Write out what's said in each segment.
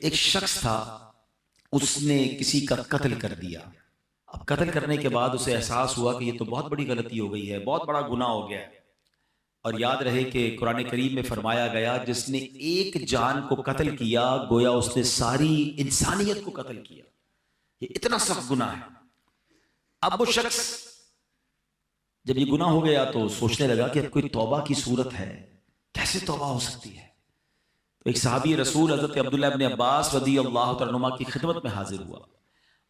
ایک شخص تھا، اس نے کسی کا قتل کر دیا۔ اب قتل کرنے کے بعد اسے احساس ہوا کہ یہ تو بہت بڑی غلطی ہو گئی ہے، بہت بڑا گناہ ہو گیا ہے۔ اور یاد رہے کہ قرآن کریم میں فرمایا گیا جس نے ایک جان کو قتل کیا گویا اس نے ساری انسانیت کو قتل کیا۔ یہ اتنا سخت گناہ ہے۔ اب وہ شخص جب یہ گناہ ہو گیا تو سوچنے لگا کہ اب کوئی توبہ کی صورت ہے، کیسے توبہ ہو سکتی ہے؟ تو ایک صحابی رسول حضرت عبداللہ ابن عباس رضی اللہ تعالیٰ عنہما کی خدمت میں حاضر ہوا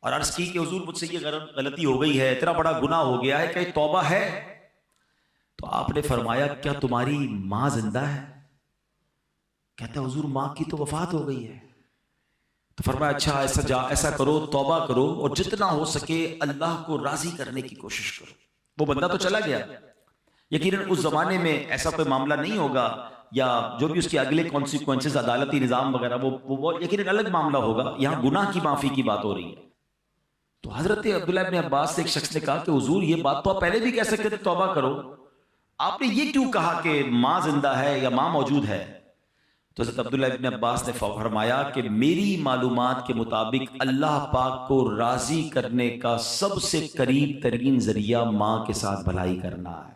اور عرض کی کہ حضور مجھ سے یہ غلطی ہو گئی ہے، اتنا بڑا گناہ ہو گیا ہے کہ توبہ ہے؟ تو آپ نے فرمایا کیا تمہاری ماں زندہ ہے؟ کہتا ہے حضور ماں کی تو وفات ہو گئی ہے۔ تو فرمایا اچھا ایسا کرو، توبہ کرو اور جتنا ہو سکے اللہ کو راضی کرنے کی کوشش کرو۔ وہ بندہ تو چلا گیا، یقیناً اس زمانے میں ایسا کوئی معاملہ نہیں ہوگا، یا جو بھی اس کے اگلے کانسیکوینسز عدالتی نظام وغیرہ وہ یقیناً الگ معاملہ ہوگا۔ یہاں گناہ کی معافی کی بات ہو رہی ہے۔ تو حضرت عبداللہ ابن عباس سے ایک شخص نے کہا کہ حضور یہ بات تو آپ پہلے بھی کہہ سکتے تھے توبہ کرو، آپ نے یہ کیوں کہا کہ ماں زندہ ہے یا ماں موجود ہے؟ تو حضرت عبداللہ ابن عباس نے فرمایا کہ میری معلومات کے مطابق اللہ پاک کو راضی کرنے کا سب سے قریب ترین ذریعہ ماں کے ساتھ بھلائی کرنا ہے۔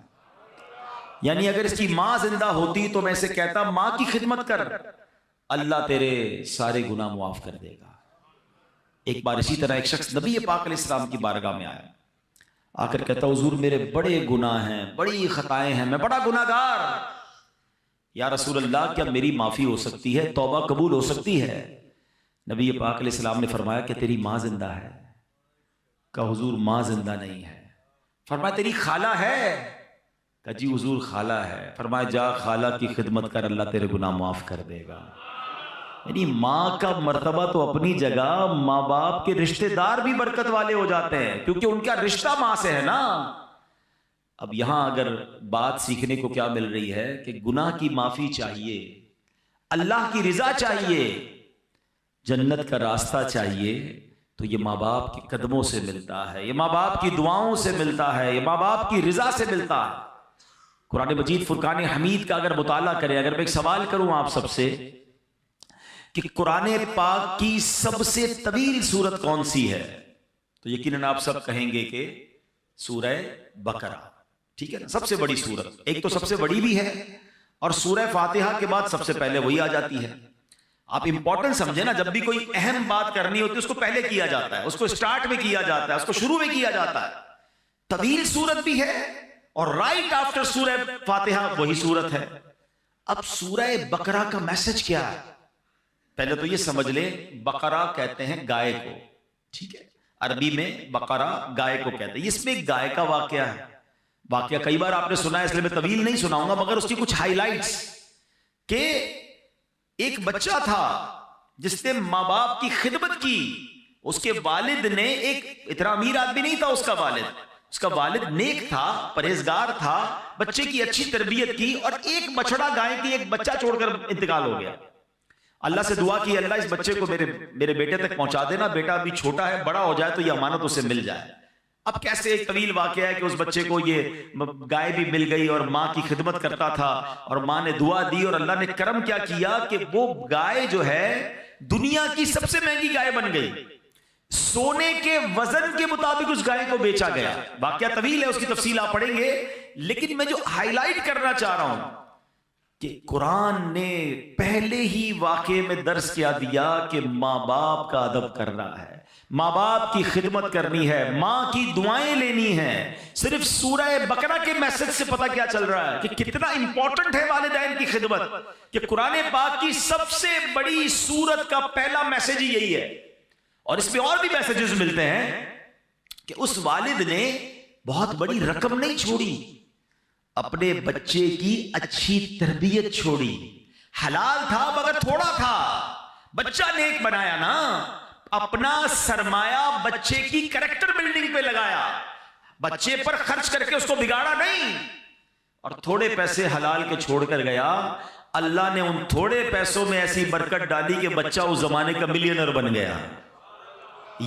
یعنی اگر اس کی ماں زندہ ہوتی تو میں اسے کہتا ماں کی خدمت کر، اللہ تیرے سارے گناہ معاف کر دے گا۔ ایک بار اسی طرح ایک شخص نبی پاک علیہ السلام کی بارگاہ میں آیا، آ کر کہتا حضور میرے بڑے گناہ ہیں، بڑی خطائیں ہیں، میں بڑا گناہ گار، یا رسول اللہ کیا میری معافی ہو سکتی ہے، توبہ قبول ہو سکتی ہے؟ نبی پاک علیہ السلام نے فرمایا کہ تیری ماں زندہ ہے؟ کہا حضور ماں زندہ نہیں ہے۔ فرمایا تیری خالہ ہے؟ کہا جی حضور خالہ ہے۔ فرمایا جا خالہ کی خدمت کر، اللہ تیرے گناہ معاف کر دے گا۔ یعنی ماں کا مرتبہ تو اپنی جگہ، ماں باپ کے رشتہ دار بھی برکت والے ہو جاتے ہیں کیونکہ ان کا رشتہ ماں سے ہے نا۔ اب یہاں اگر بات سیکھنے کو کیا مل رہی ہے کہ گناہ کی معافی چاہیے، اللہ کی رضا چاہیے، جنت کا راستہ چاہیے، تو یہ ماں باپ کے قدموں سے ملتا ہے، یہ ماں باپ کی دعاؤں سے ملتا ہے، یہ ماں باپ کی رضا سے ملتا ہے۔ قرآن مجید فرقان حمید کا اگر مطالعہ کریں، اگر میں ایک سوال کروں آپ سب سے کہ قرآن پاک کی سب سے طویل سورت کون سی ہے، تو یقیناً آپ سب کہیں گے کہ سورہ بقرہ، ٹھیک ہے نا، سب سے بڑی سورت۔ ایک تو سب سے بڑی بھی ہے اور سورہ فاتحہ کے بعد سب سے پہلے وہی آ جاتی ہے۔ آپ امپورٹنٹ سمجھے نا، جب بھی کوئی اہم بات کرنی ہوتی ہے اس کو پہلے کیا جاتا ہے، اس کو سٹارٹ میں کیا جاتا ہے، اس کو شروع میں کیا جاتا ہے۔ طویل سورت بھی ہے اور رائٹ آفٹر سورہ فاتحہ وہی سورت ہے۔ اب سورہ بقرہ کا میسج کیا ہے؟ پہلے تو یہ سمجھ لیں بقرہ کہتے ہیں گائے کو، ٹھیک ہے، عربی میں بقرہ گائے کو کہتے ہیں۔ اس میں ایک گائے کا واقعہ ہے، واقعہ کئی بار آپ نے سنا ہے اس لیے میں طویل نہیں سناؤں گا، مگر اس کی کچھ ہائی لائٹس کہ ایک بچہ تھا جس نے ماں باپ کی خدمت کی، اس کے والد نے، ایک اتنا امیر آدمی نہیں تھا اس کا والد نیک تھا، پرہیزگار تھا، بچے کی اچھی تربیت کی، اور ایک بچڑا گائے کی ایک بچہ چھوڑ کر انتقال ہو گیا۔ اللہ سے دعا کی اللہ اس بچے کو میرے بیٹے تک پہنچا دینا، بیٹا ابھی چھوٹا ہے، بڑا ہو جائے تو یہ امانت اسے مل جائے۔ اب کیسے ایک طویل واقعہ ہے کہ اس بچے کو یہ گائے بھی مل گئی اور ماں کی خدمت کرتا تھا، اور ماں نے دعا دی اور اللہ نے کرم کیا کیا کہ وہ گائے جو ہے دنیا کی سب سے مہنگی گائے بن گئی، سونے کے وزن کے مطابق اس گائے کو بیچا گیا۔ واقعہ طویل ہے، اس کی تفصیل آپ پڑھیں گے، لیکن میں جو ہائی لائٹ کرنا چاہ رہا ہوں کہ قرآن نے پہلے ہی واقعے میں درس کیا دیا کہ ماں باپ کا ادب کرنا ہے، ماں باپ کی خدمت کرنی ہے، ماں کی دعائیں لینی ہے۔ صرف سورہ بقرہ کے میسج سے پتہ کیا چل رہا ہے کہ کتنا امپورٹنٹ ہے والدین کی خدمت، کہ قرآن پاک کی سب سے بڑی سورت کا پہلا میسج ہی یہی ہے۔ اور اس میں اور بھی میسجز ملتے ہیں کہ اس والد نے بہت بڑی رقم نہیں چھوڑی، اپنے بچے کی اچھی تربیت چھوڑی، حلال تھا مگر تھوڑا تھا، بچہ نیک بنایا نا، اپنا سرمایہ بچے کی کریکٹر بلڈنگ پہ لگایا، بچے پر خرچ کر کے اس کو بگاڑا نہیں، اور تھوڑے پیسے حلال کے چھوڑ کر گیا۔ اللہ نے ان تھوڑے پیسوں میں ایسی برکت ڈالی کہ بچہ اس زمانے کا ملینر بن گیا۔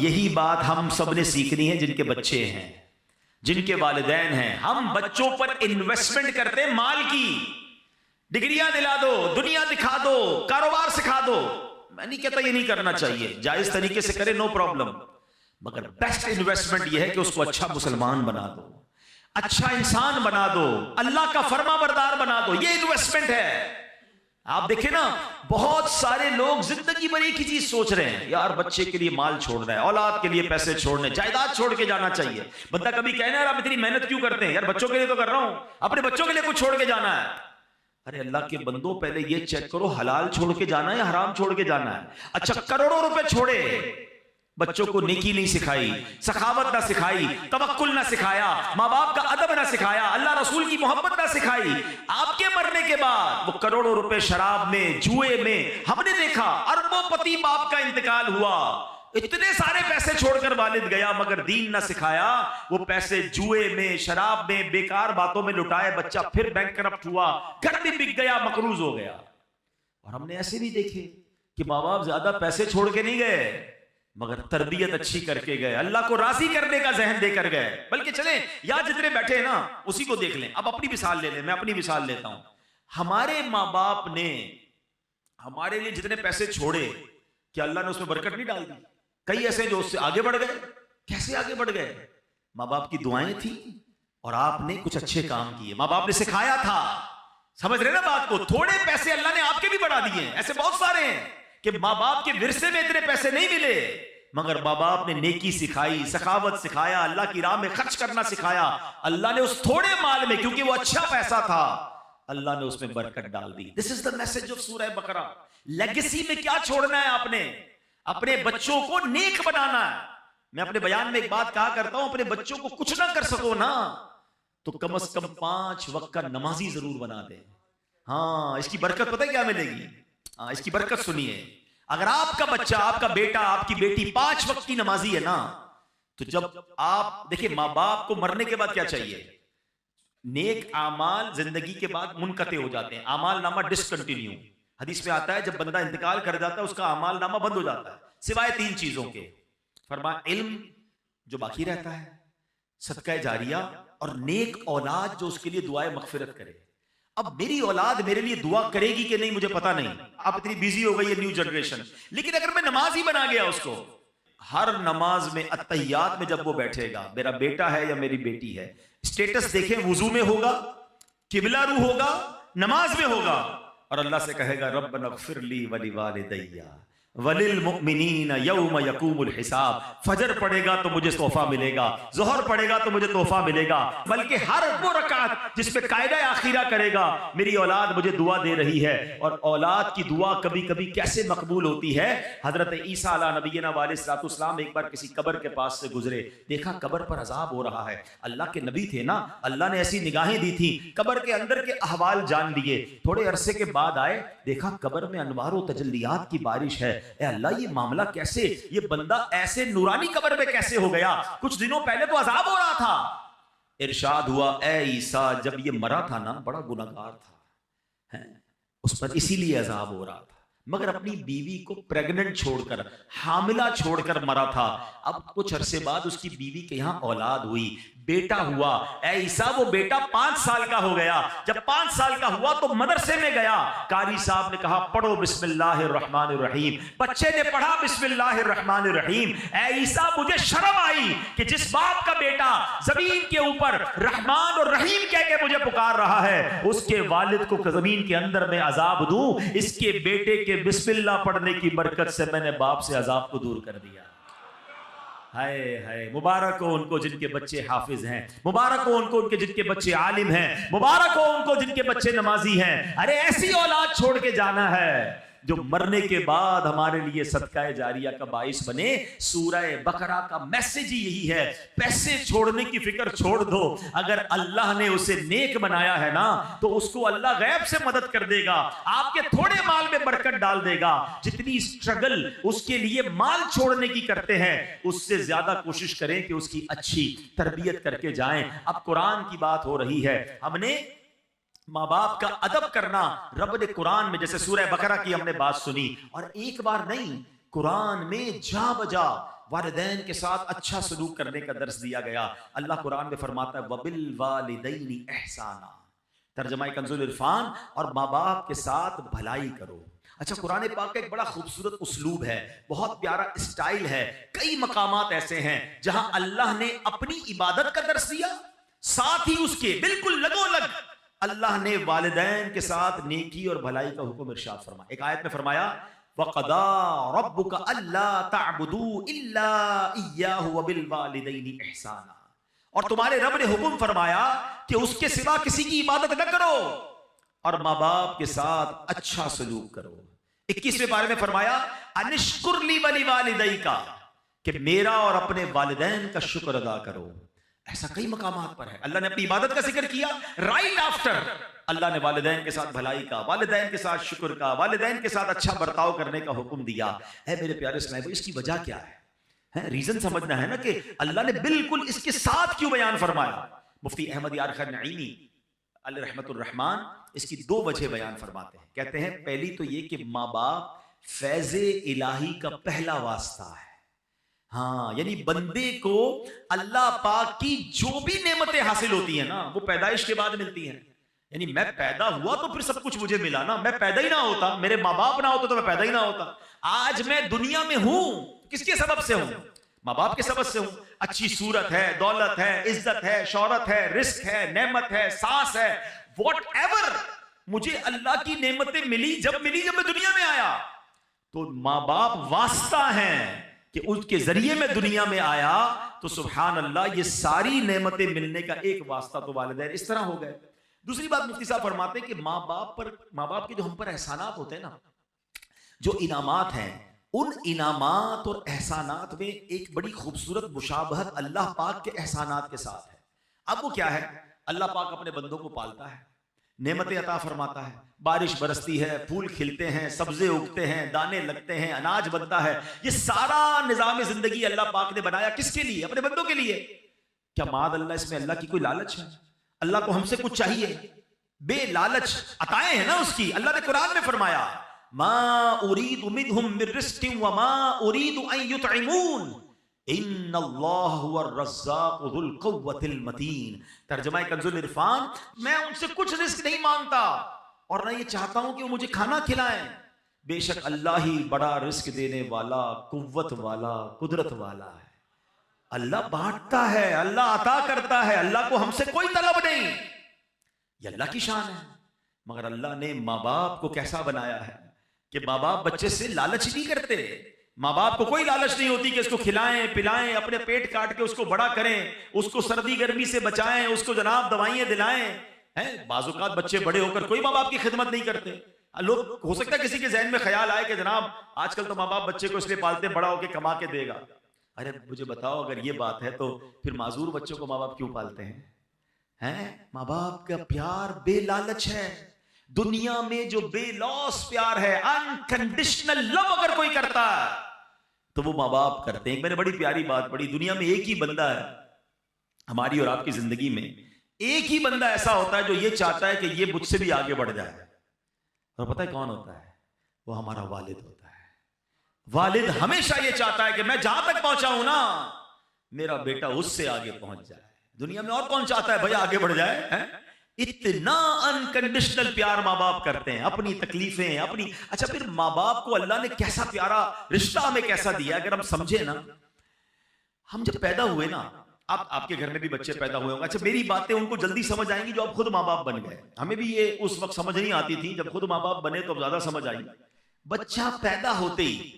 یہی بات ہم سب نے سیکھنی ہے، جن کے بچے ہیں، جن کے والدین ہیں۔ ہم بچوں پر انویسٹمنٹ کرتے مال کی، ڈگریاں دلا دو، دنیا دکھا دو، کاروبار سکھا دو۔ میں نہیں کہتا یہ نہیں کرنا چاہیے، جائز طریقے سے کرے، نو پرابلم، مگر بیسٹ انویسٹمنٹ یہ ہے کہ اس کو اچھا مسلمان بنا دو، اچھا انسان بنا دو، اللہ کا فرما بردار بنا دو، یہ انویسٹمنٹ ہے۔ آپ دیکھیں نا، بہت سارے لوگ زندگی بھر ایک ہی چیز سوچ رہے ہیں، یار بچے کے لیے مال چھوڑنا ہے، اولاد کے لیے پیسے چھوڑنے، جائیداد چھوڑ کے جانا چاہیے۔ بندہ کبھی کہنا ہے یار آپ اتنی محنت کیوں کرتے ہیں؟ یار بچوں کے لیے تو کر رہا ہوں، اپنے بچوں کے لیے کچھ چھوڑ کے جانا ہے۔ ارے اللہ کے بندوں، پہلے یہ چیک کرو حلال چھوڑ کے جانا ہے یا حرام چھوڑ کے جانا ہے؟ اچھا کروڑوں روپے چھوڑے، بچوں کو نیکی نہیں سکھائی، سخاوت نہ سکھائی، توکل نہ سکھایا، ماں باپ کا ادب نہ سکھایا، اللہ رسول کی محبت نہ سکھائی، آپ کے مرنے کے بعد وہ کروڑوں روپے شراب میں، جوئے میں، ہم نے دیکھا اربوں پتی باپ کا انتقال ہوا، اتنے سارے پیسے چھوڑ کر والد گیا مگر دین نہ سکھایا، وہ پیسے جوئے میں، شراب میں، بیکار باتوں میں لٹائے، بچہ پھر بینک کرپٹ ہوا، گھر بھی بک گیا، مقروض ہو گیا۔ اور ہم نے ایسے بھی دیکھے کہ ماں باپ زیادہ پیسے چھوڑ کے نہیں گئے مگر تربیت اچھی کر کے گئے، اللہ کو راضی کرنے کا ذہن دے کر گئے۔ بلکہ چلیں یا جتنے بیٹھے ہیں نا اسی کو دیکھ لیں، اب اپنی مثال لے لیں، میں اپنی مثال لیتا ہوں۔ ہمارے ماں باپ نے ہمارے لیے جتنے پیسے چھوڑے، کیا اللہ نے اس میں برکت نہیں ڈال دی؟ کئی ایسے جو اس سے آگے بڑھ گئے۔ کیسے آگے بڑھ گئے؟ ماں باپ کی دعائیں تھیں اور آپ نے کچھ اچھے کام کیے، ماں باپ نے سکھایا تھا۔ سمجھ رہے نا بات کو؟ تھوڑے پیسے اللہ نے آپ کے بھی بڑھا دیے ہیں، ایسے بہت سارے ہیں کہ ماں باپ کے ورثے میں اتنے پیسے نہیں ملے مگر ماں باپ نے نیکی سکھائی، سخاوت سکھایا، اللہ کی راہ میں خرچ کرنا سکھایا، اللہ نے اس تھوڑے مال میں، کیونکہ وہ اچھا پیسہ تھا، اللہ نے اس میں برکت ڈال دی۔ This is the message of سورہ بقرہ۔ لیگیسی میں کیا چھوڑنا ہے؟ آپ نے اپنے بچوں کو نیک بنانا ہے۔ میں اپنے بیان میں ایک بات کہا کرتا ہوں، اپنے بچوں کو کچھ نہ کر سکو نا تو کم از کم 5 وقت کا نمازی ضرور بنا دے۔ ہاں اس کی برکت پتہ کیا ملے گی؟ ہاں اس کی برکت سنیے، اگر آپ کا بچہ، آپ کا بیٹا، آپ کی بیٹی 5 وقت کی نمازی ہے نا، تو جب آپ دیکھیں ماں باپ کو مرنے کے بعد کیا چاہیے؟ نیک اعمال زندگی کے بعد منقطع ہو جاتے ہیں، اعمال نامہ ڈسکنٹینیو۔ حدیث میں آتا ہے جب بندہ انتقال کر جاتا ہے اس کا اعمال نامہ بند ہو جاتا ہے سوائے 3 چیزوں کے۔ فرمایا علم جو باقی رہتا ہے، صدقہ جاریہ، اور نیک اولاد جو اس کے لیے دعائے مغفرت کرے۔ اب میری اولاد میرے لیے دعا کرے گی کہ نہیں مجھے پتا نہیں، اب اتنی بیزی ہو گئی ہے نیو جنریشن، لیکن اگر میں نماز ہی بنا گیا اس کو، ہر نماز میں اتحیات میں جب وہ بیٹھے گا، میرا بیٹا ہے یا میری بیٹی ہے، اسٹیٹس دیکھیں، وضو میں ہوگا، قبلہ رو ہوگا، نماز میں ہوگا، اور اللہ سے کہے گا ربنا اغفر لی ولوالدی وللمؤمنین یوم یقوم الحساب۔ فجر پڑھے گا تو مجھے تحفہ ملے گا، ظہر پڑھے گا تو مجھے تحفہ ملے گا، بلکہ ہر وہ رکعت جس پہ قاعدہ آخرہ کرے گا میری اولاد مجھے دعا دے رہی ہے۔ اور اولاد کی دعا کبھی کبھی کیسے مقبول ہوتی ہے؟ حضرت عیسیٰ علیہ نبینا علیہ السلام ایک بار کسی قبر کے پاس سے گزرے، دیکھا قبر پر عذاب ہو رہا ہے، اللہ کے نبی تھے نا، اللہ نے ایسی نگاہیں دی تھی، قبر کے اندر کے احوال جان لیے۔ تھوڑے عرصے کے بعد آئے، دیکھا قبر میں انوار و تجلیات کی بارش ہے، اے اللہ یہ معاملہ کیسے؟ یہ بندہ ایسے نورانی قبر میں کیسے ہو گیا؟ کچھ دنوں پہلے تو عذاب ہو رہا تھا۔ ارشاد ہوا اے عیسیٰ جب یہ مرا تھا نا بڑا گناہگار تھا، اس پر اسی لیے عذاب ہو رہا تھا، مگر اپنی بیوی کو پریگننٹ چھوڑ کر، حاملہ چھوڑ کر مرا تھا۔ اب کچھ عرصے بعد اس کی بیوی کے یہاں اولاد ہوئی، بیٹا ہوا، اے عیسیٰ وہ بیٹا 5 سال کا ہو گیا، جب 5 سال کا ہوا تو مدرسے میں گیا، قاری صاحب نے کہا پڑھو بسم اللہ الرحمن الرحیم، بچے نے پڑھا بسم اللہ الرحمن الرحیم۔ اے عیسیٰ مجھے شرم آئی کہ جس باپ کا بیٹا زمین کے اوپر رحمان اور رحیم کہہ کے مجھے پکار رہا ہے، اس کے والد کو زمین کے اندر میں عذاب دوں، اس کے بیٹے کے بسم اللہ پڑھنے کی برکت سے میں نے باپ سے عذاب کو دور کر دیا۔ ہائے ہائے، مبارک ہو ان کو جن کے بچے حافظ ہیں، مبارک ہو ان کو ان کے جن کے بچے عالم ہیں، مبارک ہو ان کو جن کے بچے نمازی ہیں۔ ارے ایسی اولاد چھوڑ کے جانا ہے جو مرنے کے بعد ہمارے لیے صدقہ جاریہ کا باعث بنے۔ سورہ بقرہ کا میسج ہی یہی ہے، پیسے چھوڑنے کی فکر چھوڑ دو، اگر اللہ نے اسے نیک بنایا ہے نا تو اس کو اللہ غیب سے مدد کر دے گا، آپ کے تھوڑے مال میں برکت ڈال دے گا۔ جتنی اسٹرگل اس کے لیے مال چھوڑنے کی کرتے ہیں اس سے زیادہ کوشش کریں کہ اس کی اچھی تربیت کر کے جائیں۔ اب قرآن کی بات ہو رہی ہے، ہم نے ماں باپ کا ادب کرنا رب نے قرآن میں، جیسے سورہ بقرہ کی ہم نے بات سنی، اور ایک بار نہیں قرآن میں جا بجا والدین کے ساتھ اچھا سلوک کرنے کا درس دیا گیا۔ اللہ قرآن میں فرماتا ہے وَبِالْوَالِدَيْنِ إِحْسَانًا، ترجمہ کنز العرفان، اور ماں باپ کے ساتھ بھلائی کرو۔ اچھا قرآن پاک کا ایک بڑا خوبصورت اسلوب ہے، بہت پیارا اسٹائل ہے. کئی مقامات ایسے ہیں جہاں اللہ نے اپنی عبادت کا درس دیا، ساتھ ہی اس کے بالکل لگو لگ اللہ نے والدین کے ساتھ نیکی اور بھلائی کا حکم ارشاد فرمایا. ایک آیت میں فرمایا وَقَضَىٰ رَبُّكَ أَلَّا تَعْبُدُوا إِلَّا إِيَّاهُ وَبِالْوَالِدَيْنِ إِحْسَانًا، اور تمہارے رب نے حکم فرمایا کہ اس کے سوا کسی کی عبادت نہ کرو اور ماں باپ کے ساتھ اچھا سلوک کرو. 21ویں پارے میں فرمایا انشکر لی وَلِوَالِدَيْكَ، کہ میرا اور اپنے والدین کا شکر ادا کرو. ایسا کئی مقامات پر ہے. اللہ نے اپنی عبادت کا ذکر کیا، رائٹ آفٹر اللہ نے والدین کے ساتھ بھلائی کا، والدین کے ساتھ شکر کا، والدین کے ساتھ اچھا برتاؤ کرنے کا حکم دیا. اے میرے پیارے اسلام، اس کی وجہ کیا ہے؟ ریزن سمجھنا ہے نا کہ اللہ نے بالکل اس کے ساتھ کیوں بیان فرمایا. مفتی احمد یار خان نعیمی علیہ رحمت الرحمان اس کی 2 وجہ بیان فرماتے ہیں. کہتے ہیں پہلی تو یہ کہ ماں باپ فیض الہی کا پہلا واسطہ ہے. ہاں، یعنی بندے کو اللہ پاک کی جو بھی نعمتیں حاصل ہوتی ہیں نا وہ پیدائش کے بعد ملتی ہیں. یعنی میں پیدا ہوا تو پھر سب کچھ مجھے ملا نا. میں پیدا ہی نہ ہوتا، میرے ماں باپ نہ ہوتے تو میں پیدا ہی نہ ہوتا. آج میں دنیا میں ہوں کس کے سبب سے ہوں؟ ماں باپ کے سبب سے ہوں. اچھی صورت ہے، دولت ہے، عزت ہے، شہرت ہے، رزق ہے، نعمت ہے، سانس ہے، واٹ ایور مجھے اللہ کی نعمتیں ملی جب میں دنیا میں آیا. تو ماں باپ واسطہ ہیں کہ اس کے ذریعے میں دنیا میں آیا. تو سبحان اللہ، یہ ساری نعمتیں ملنے کا ایک واسطہ تو والدین اس طرح ہو گئے. دوسری بات مفتی صاحب فرماتے ہیں کہ ماں باپ کے جو ہم پر احسانات ہوتے ہیں نا، جو انعامات ہیں، ان انعامات اور احسانات میں ایک بڑی خوبصورت مشابہت اللہ پاک کے احسانات کے ساتھ ہے. اب وہ کیا ہے؟ اللہ پاک اپنے بندوں کو پالتا ہے، نعمتیں عطا فرماتا ہے، بارش برستی ہے، پھول کھلتے ہیں، سبزے اگتے ہیں، دانے لگتے ہیں، اناج بنتا ہے. یہ سارا نظام زندگی اللہ پاک نے بنایا کس کے لیے؟ اپنے بندوں کے لیے. کیا معاذ اللہ اس میں اللہ کی کوئی لالچ ہے؟ اللہ کو ہم سے کچھ چاہیے؟ بے لالچ عطائیں ہیں نا اس کی. اللہ نے قرآن میں فرمایا ما اريد منهم من رزق وما اريد ان يطعمون ان اللہ هو الرزاق ذو القوة المتین. ترجمہ کنز العرفان، میں ان سے کچھ رزق نہیں مانگتا اور نہ یہ چاہتا ہوں کہ وہ مجھے کھانا کھلائیں. بے شک اللہ ہی بڑا رزق دینے والا، قوت والا، قدرت والا ہے. اللہ بانٹتا ہے، اللہ عطا کرتا ہے، اللہ کو ہم سے کوئی طلب نہیں. یہ اللہ کی شان ہے. مگر اللہ نے ماں باپ کو کیسا بنایا ہے کہ ماں باپ بچے سے لالچ نہیں کرتے. ماں باپ کو کوئی لالچ نہیں ہوتی کہ اس کو کھلائیں پلائیں، اپنے پیٹ کاٹ کے اس کو بڑا کریں، اس کو سردی گرمی سے بچائیں، اس کو جناب دوائیں دلائیں. بعض اوقات بچے بڑے ہو کر کوئی ماں باپ کی خدمت نہیں کرتے. لوگ ہو سکتا ہے کسی کے ذہن میں خیال آئے کہ جناب آج کل تو ماں باپ بچے کو اس لیے پالتے بڑا ہو کے کما کے دے گا. ارے مجھے بتاؤ، اگر یہ بات ہے تو پھر معذور بچوں کو ماں باپ کیوں پالتے ہیں؟ ماں باپ کا پیار بے لالچ ہے. دنیا میں جو بے لوس پیار ہے، انکنڈیشنل لو اگر کوئی کرتا ہے تو وہ ماں باپ کرتے ہیں. میں نے بڑی پیاری بات پڑھی، دنیا میں ایک ہی بندہ ہے ہماری اور آپ کی زندگی میں، ایک ہی بندہ ایسا ہوتا ہے جو یہ چاہتا ہے کہ یہ مجھ سے بھی آگے بڑھ جائے. اور پتہ ہے کون ہوتا ہے؟ وہ ہمارا والد ہوتا ہے. والد ہمیشہ یہ چاہتا ہے کہ میں جہاں تک پہنچا ہوں نا میرا بیٹا اس سے آگے پہنچ جائے. دنیا میں اور کون چاہتا ہے بھائی آگے بڑھ جائے؟ اتنا انکنڈیشنل پیار ماں باپ کرتے ہیں، اپنی تکلیفیں اپنی. اچھا پھر ماں باپ کو اللہ نے کیسا پیارا رشتہ ہمیں کیسا دیا اگر ہم سمجھے نا. ہم جب پیدا ہوئے نا، آپ کے گھر میں بھی بچے پیدا ہوئے ہوں گے. اچھا میری باتیں ان کو جلدی سمجھ آئیں گی جو اب خود ماں باپ بن گئے. ہمیں بھی یہ اس وقت سمجھ نہیں آتی تھی، جب خود ماں باپ بنے تو اب زیادہ سمجھ آئی. بچہ پیدا ہوتے ہی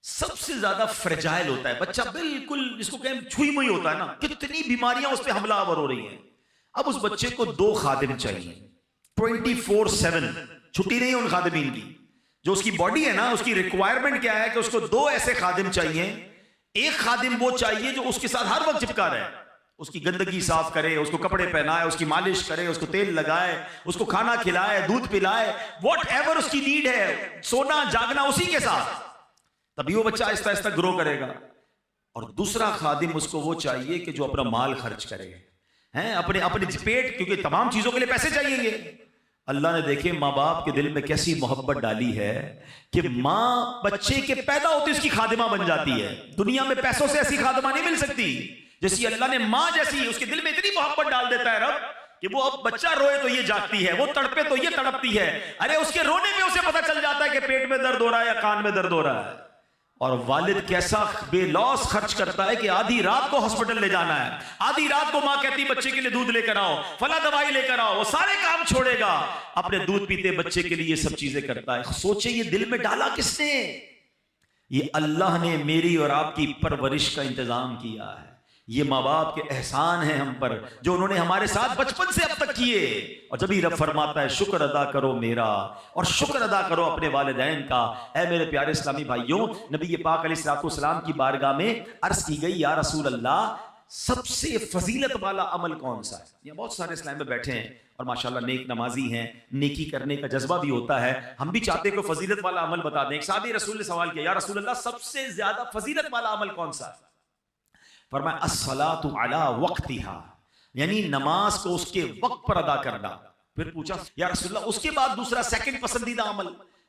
سب سے زیادہ فریجائل ہوتا ہے بچہ، بالکل اس کو کہیں چھوئی موئی ہوتا ہے نا، کتنی بیماریاں اس پہ حملہ آور ہو رہی ہیں. اب اس بچے کو 2 خادم چاہیے 24/7، چھٹی نہیں ہے ان خادمین کی. جو اس کی باڈی ہے نا، اس کی ریکوائرمنٹ کیا ہے کہ اس کو 2 ایسے خادم چاہیے. ایک خادم وہ چاہیے جو اس کے ساتھ ہر وقت چپکا رہے، اس کی گندگی صاف کرے، اس کو کپڑے پہنائے، اس کی مالش کرے، اس کو تیل لگائے، اس کو کھانا کھلائے، دودھ پلائے، واٹ ایور اس کی نیڈ ہے، سونا جاگنا اسی کے ساتھ. تبھی وہ بچہ آہستہ آہستہ گرو کرے گا. اور دوسرا خادم اس کو وہ چاہیے کہ جو اپنا مال خرچ کرے، اپنے پیٹ، کیونکہ تمام چیزوں کے لیے پیسے چاہیے گے. اللہ نے دیکھے ماں باپ کے دل میں کیسی محبت ڈالی ہے کہ ماں بچے کے پیدا ہوتے اس کی خادمہ بن جاتی ہے. دنیا میں پیسوں سے ایسی خادمہ نہیں مل سکتی جیسی اللہ نے ماں جیسی اس کے دل میں اتنی محبت ڈال دیتا ہے رب کہ وہ اب بچہ روئے تو یہ جاگتی ہے، وہ تڑپے تو یہ تڑپتی ہے. ارے اس کے رونے میں اسے پتہ چل جاتا ہے کہ پیٹ میں درد ہو رہا ہے یا کان میں درد ہو رہا ہے. اور والد کیسا بے لوث خرچ کرتا ہے کہ آدھی رات کو ہاسپٹل لے جانا ہے، آدھی رات کو ماں کہتی بچے کے لیے دودھ لے کر آؤ، فلاں دوائی لے کر آؤ، وہ سارے کام چھوڑے گا، اپنے دودھ پیتے بچے کے لیے یہ سب چیزیں کرتا ہے. سوچیں یہ دل میں ڈالا کس نے؟ یہ اللہ نے میری اور آپ کی پرورش کا انتظام کیا ہے. یہ ماں باپ کے احسان ہیں ہم پر جو انہوں نے ہمارے ساتھ بچپن سے اب تک کیے. اور جب ہی رب فرماتا ہے شکر ادا کرو میرا اور شکر ادا کرو اپنے والدین کا. اے میرے پیارے اسلامی بھائیوں، نبی پاک علیہ الصلوۃ والسلام کی بارگاہ میں عرض کی گئی یا رسول اللہ سب سے فضیلت والا عمل کون سا ہے؟ یہ بہت سارے اسلام میں بیٹھے ہیں اور ماشاءاللہ نیک نمازی ہیں، نیکی کرنے کا جذبہ بھی ہوتا ہے، ہم بھی چاہتے ہیں کہ فضیلت والا عمل بتا دیں. ایک صحابی رسول نے سوال کیا یا رسول اللہ سب سے زیادہ فضیلت والا عمل کون سا ہے؟ فرمایا الصلاۃ علی وقتہا، یعنی نماز کو اس کے وقت پر ادا کرنا. پھر پوچھا یا رسول اللہ اس کے بعد دوسرا سیکنڈ پسندیدہ عمل؟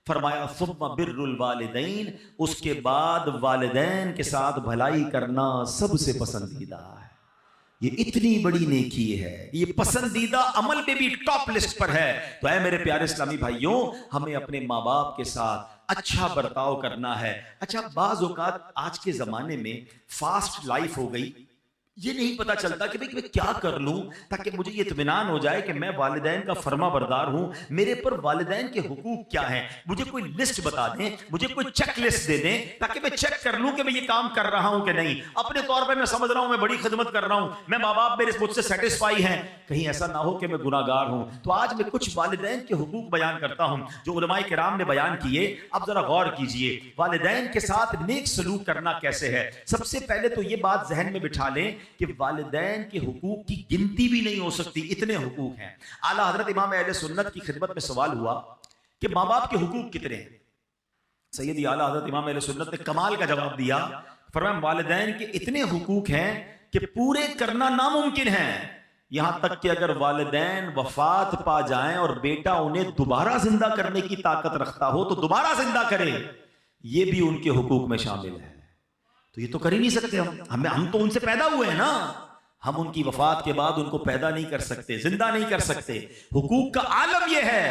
فرمایا ثم بر الوالدین، اس کے بعد والدین کے ساتھ بھلائی کرنا سب سے پسندیدہ ہے. یہ اتنی بڑی نیکی ہے، یہ پسندیدہ عمل پہ بھی ٹاپ لسٹ پر ہے. تو اے میرے پیارے اسلامی بھائیوں، ہمیں اپنے ماں باپ کے ساتھ اچھا برتاؤ کرنا ہے. اچھا بعض اوقات آج کے زمانے میں فاسٹ لائف ہو گئی، یہ نہیں پتا چلتا کہ میں کیا کر لوں تاکہ مجھے یہ اطمینان ہو جائے کہ میں والدین کا فرما بردار ہوں. میرے پر والدین کے حقوق کیا ہیں؟ مجھے کوئی لسٹ بتا دیں، مجھے کوئی چیک لسٹ دے دیں تاکہ میں چیک کر لوں کہ میں یہ کام کر رہا ہوں کہ نہیں. اپنے طور پہ میں سمجھ رہا ہوں میں بڑی خدمت کر رہا ہوں، میں ماں باپ میرے مجھ سے سیٹسفائی ہیں، کہیں ایسا نہ ہو کہ میں گناہ گار ہوں. تو آج میں کچھ والدین کے حقوق بیان کرتا ہوں جو علماء کرام نے بیان کیے. اب ذرا غور کیجئے والدین کے ساتھ نیک سلوک کرنا کیسے ہے. سب سے پہلے تو یہ بات ذہن میں بٹھا لیں کہ والدین کے حقوق کی گنتی بھی نہیں ہو سکتی، اتنے حقوق ہیں. اعلیٰ حضرت امام اہل سنت کی خدمت میں سوال ہوا کہ ماں باپ کے حقوق کتنے ہیں؟ سیدی اعلیٰ حضرت امام اہل سنت نے کمال کا جواب دیا. فرمایا والدین کے اتنے حقوق ہیں کہ پورے کرنا ناممکن ہے. یہاں تک کہ اگر والدین وفات پا جائیں اور بیٹا انہیں دوبارہ زندہ کرنے کی طاقت رکھتا ہو تو دوبارہ زندہ کرے، یہ بھی ان کے حقوق میں شامل ہے. تو یہ تو کر ہی نہیں سکتے ہم تو ان سے پیدا ہوئے ہیں نا، ہم ان کی وفات کے بعد ان کو پیدا نہیں کر سکتے، زندہ نہیں کر سکتے. حقوق کا عالم یہ ہے.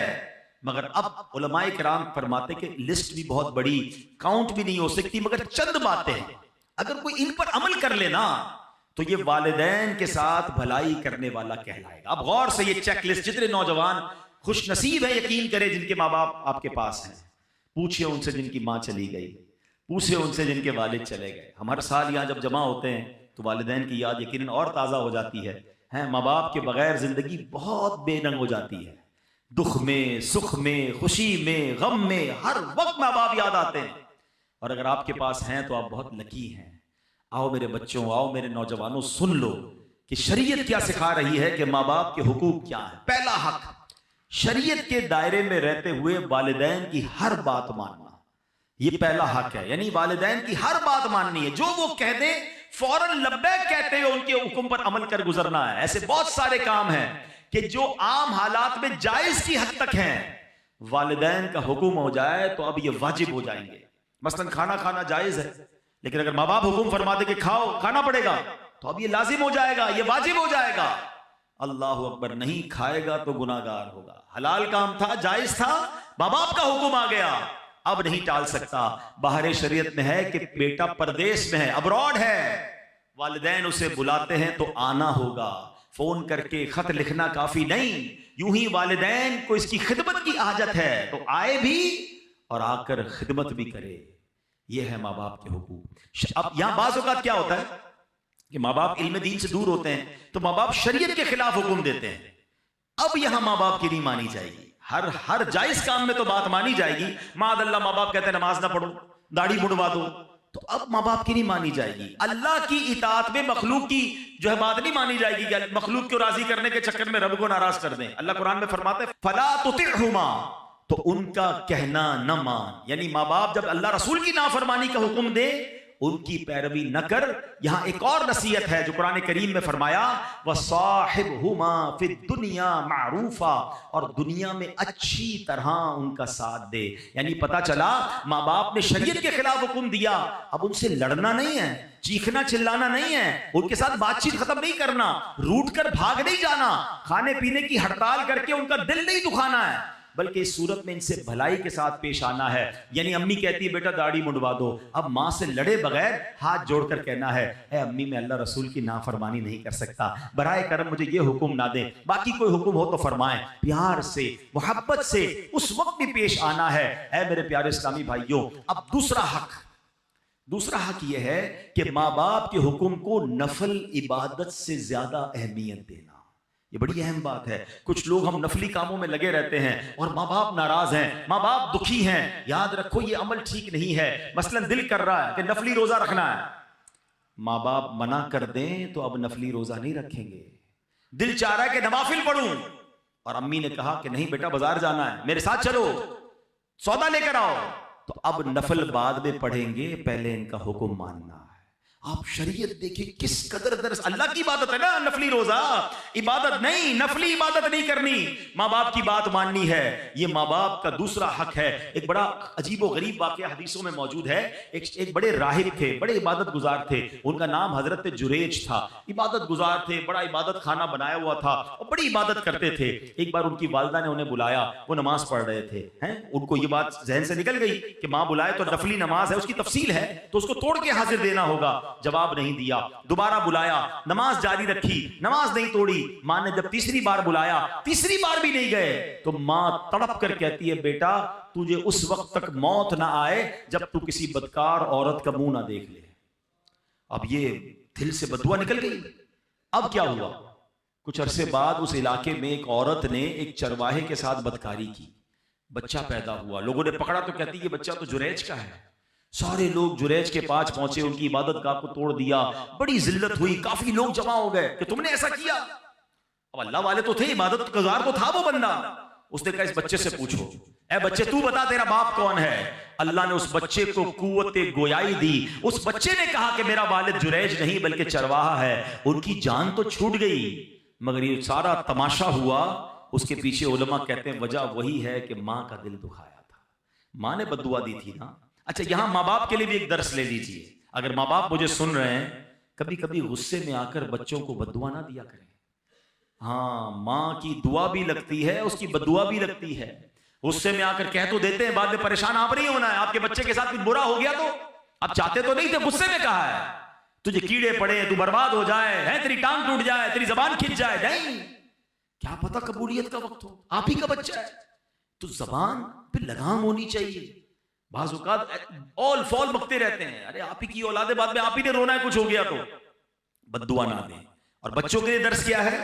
مگر اب علماء کرام فرماتے کہ لسٹ بھی بہت بڑی، کاؤنٹ بھی نہیں ہو سکتی، مگر چند باتیں اگر کوئی ان پر عمل کر لینا تو یہ والدین کے ساتھ بھلائی کرنے والا کہلائے گا. اب غور سے یہ چیک لسٹ، جتنے نوجوان خوش نصیب ہیں یقین کریں جن کے ماں باپ آپ کے پاس ہیں، پوچھئے ان سے جن کی ماں چلی گئی، پوچھئے ان سے جن کے والد چلے گئے. ہم ہر سال یہاں جب جمع ہوتے ہیں تو والدین کی یاد یقیناً اور تازہ ہو جاتی ہے. ماں باپ کے بغیر زندگی بہت بے رنگ ہو جاتی ہے. دکھ میں، سکھ میں، خوشی میں، غم میں، ہر وقت ماں باپ یاد آتے ہیں. اور اگر آپ کے پاس ہیں تو آپ بہت لکی ہیں. آؤ میرے بچوں، آؤ میرے نوجوانوں، سن لو کہ شریعت کیا سکھا رہی ہے کہ ماں باپ کے حقوق کیا ہیں. پہلا حق، شریعت کے دائرے میں رہتے ہوئے والدین کی ہر بات ماننا. یہ پہلا حق ہے، یعنی والدین کی ہر بات ماننی ہے. جو وہ کہہ دیں فوراً لبیک کہتے ہوئے ان کے حکم پر عمل کر گزرنا ہے. ایسے بہت سارے کام ہیں کہ جو عام حالات میں جائز کی حد تک ہیں، والدین کا حکم ہو جائے تو اب یہ واجب ہو جائیں گے. مثلا کھانا کھانا جائز ہے، لیکن اگر ماں باپ حکم فرماتے کہ کھاؤ، کھانا پڑے گا، تو اب یہ لازم ہو جائے گا، یہ واجب ہو جائے گا. اللہ اکبر، نہیں کھائے گا تو گناہ گار ہوگا. حلال کام تھا، جائز تھا، ماں باپ کا حکم آ گیا، اب نہیں ٹال سکتا. باہر شریعت میں ہے کہ بیٹا پردیس میں ہے، ابراڈ ہے، والدین اسے بلاتے ہیں تو آنا ہوگا. فون کر کے خط لکھنا کافی نہیں، یوں ہی والدین کو اس کی خدمت کی حاجت ہے تو آئے بھی اور آ کر خدمت بھی کرے. یہ ہے ماں باپ کے حقوق. اب یہاں بعض اوقات کیا ہوتا ہے کہ ماں باپ علم دین سے دور ہوتے ہیں تو ماں باپ شریعت کے خلاف حکم دیتے ہیں. اب یہاں ماں باپ کی نہیں مانی جائے گی. ہر جائز کام میں تو بات مانی جائے گی. معاذ اللہ ماں باپ کہتے ہیں نماز نہ پڑھو، داڑھی مڑوا دو، تو اب ماں باپ کی نہیں مانی جائے گی. اللہ کی اطاعت میں مخلوق کی جو ہے بات نہیں مانی جائے گی کہ مخلوق کو راضی کرنے کے چکر میں رب کو ناراض کر دیں. اللہ قرآن میں فرماتے ہیں فلا تطعہما، تو ان کا کہنا نہ مان. یعنی ماں باپ جب اللہ رسول کی نافرمانی کا حکم دے ان کی پیروی نہ کر. یہاں ایک اور نصیحت ہے جو قرآن کریم میں فرمایا وَصَاحِبْهُمَا فِي الدُّنْيَا مَعْرُوفًا، اور دنیا میں اچھی طرح ان کا ساتھ دے. یعنی پتا چلا ماں باپ نے شریعت کے خلاف حکم دیا، اب ان سے لڑنا نہیں ہے، چیخنا چلانا نہیں ہے، ان کے ساتھ بات چیت ختم نہیں کرنا، روٹ کر بھاگ نہیں جانا، کھانے پینے کی ہڑتال کر کے ان کا دل نہیں دکھانا ہے، بلکہ اس صورت میں ان سے بھلائی کے ساتھ پیش آنا ہے. یعنی امی کہتی ہے بیٹا داڑھی منڈوا دو، اب ماں سے لڑے بغیر ہاتھ جوڑ کر کہنا ہے اے امی میں اللہ رسول کی نافرمانی نہیں کر سکتا، برائے کرم مجھے یہ حکم نہ دیں، باقی کوئی حکم ہو تو فرمائیں. پیار سے محبت سے اس وقت بھی پیش آنا ہے. اے میرے پیارے اسلامی بھائیوں، اب دوسرا حق یہ ہے کہ ماں باپ کے حکم کو نفل عبادت سے زیادہ اہمیت دینا. یہ بڑی اہم بات ہے. کچھ لوگ ہم نفلی کاموں میں لگے رہتے ہیں اور ماں باپ ناراض ہیں، ماں باپ دکھی ہیں. یاد رکھو یہ عمل ٹھیک نہیں ہے. مثلا دل کر رہا ہے کہ نفلی روزہ رکھنا ہے، ماں باپ منع کر دیں تو اب نفلی روزہ نہیں رکھیں گے. دل چاہ رہا ہے کہ نوافل پڑھوں اور امی نے کہا کہ نہیں بیٹا بازار جانا ہے، میرے ساتھ چلو سودا لے کر آؤ، تو اب نفل بعد میں پڑھیں گے، پہلے ان کا حکم ماننا ہے. آپ شریعت دیکھیں کس قدر درس. اللہ کی عبادت ہے نا نفلی روزہ، عبادت نہیں، نفلی عبادت نہیں کرنی، ماں باپ کی بات ماننی ہے. یہ ماں باپ کا دوسرا حق ہے. ایک بڑا عجیب و غریب واقعہ حدیثوں میں موجود ہے. ایک بڑے راہب تھے، بڑے عبادت گزار تھے، ان کا نام حضرت جریج تھا. عبادت گزار تھے، بڑا عبادت خانہ بنایا ہوا تھا اور بڑی عبادت کرتے تھے. ایک بار ان کی والدہ نے انہیں بلایا، وہ نماز پڑھ رہے تھے، ان کو یہ بات ذہن سے نکل گئی کہ ماں بلائے تو نفلی نماز ہے، اس کی تفصیل ہے تو اس کو توڑ کے حاضر دینا ہوگا. جواب نہیں دیا. دوبارہ بلایا، نماز جاری رکھی، نماز نہیں توڑی. ماں نے جب تیسری بار بلایا، تیسری بار بھی نہیں گئے تو ماں تڑپ کر کہتی ہے بیٹا تجھے اس وقت تک موت نہ آئے جب تو کسی بدکار عورت کا منہ نہ دیکھ لے. اب یہ دل سے بددعا نکل گئی. اب کیا ہوا؟ کچھ عرصے بعد اس علاقے میں ایک عورت نے ایک چرواہے کے ساتھ بدکاری کی، بچہ پیدا ہوا. لوگوں نے پکڑا تو کہتی یہ بچہ تو جریج کا ہے. سارے لوگ جریج کے پاس پہنچے، ان کی عبادت گاہ کو توڑ دیا، بڑی ذلت ہوئی، کافی لوگ جمع ہو گئے کہ تم نے ایسا کیا. اب اللہ والے تو تھے، عبادت گزار تو تھا وہ بندہ. اس نے کہا اس بچے سے پوچھو، اے بچے تو بتا تیرا باپ کون ہے. اللہ نے اس بچے کو قوت گویائی دی. اس بچے نے کہا کہ میرا والد جریج نہیں بلکہ چرواہا ہے. ان کی جان تو چھوٹ گئی مگر یہ سارا تماشا ہوا. اس کے پیچھے علماء کہتے ہیں وجہ وہی ہے کہ ماں کا دل دکھایا تھا، ماں نے بددعا دی تھی نا. اچھا یہاں ماں باپ کے لیے بھی ایک درس لے لیجئے. اگر ماں باپ مجھے سن رہے ہیں، کبھی کبھی غصے میں آ کر بچوں کو بددعا نہ دیا کریں. ہاں ماں کی دعا بھی لگتی ہے، اس کی بددعا بھی لگتی ہے. غصے میں آ کر کہہ تو دیتے ہیں، بعد میں پریشان آپ نہیں ہونا ہے. آپ کے بچے کے ساتھ کچھ برا ہو گیا تو آپ چاہتے تو نہیں تھے، غصے میں کہا ہے تجھے کیڑے پڑے، تو برباد ہو جائے، تیری ٹانگ ٹوٹ جائے، تیری زبان کھنچ جائے. نہیں، کیا پتہ قبولیت کا وقت ہو، آپ ہی کا بچہ ہے تو زبان پہ لگام ہونی چاہیے. بعض اوقات اول فال بکتے رہتے ہیں، ارے آپ ہی کی اولاد، بعد میں آپ ہی نے رونا ہے کچھ ہو گیا تو. بددعا نہ دیں. اور بچوں کے لیے درس کیا ہے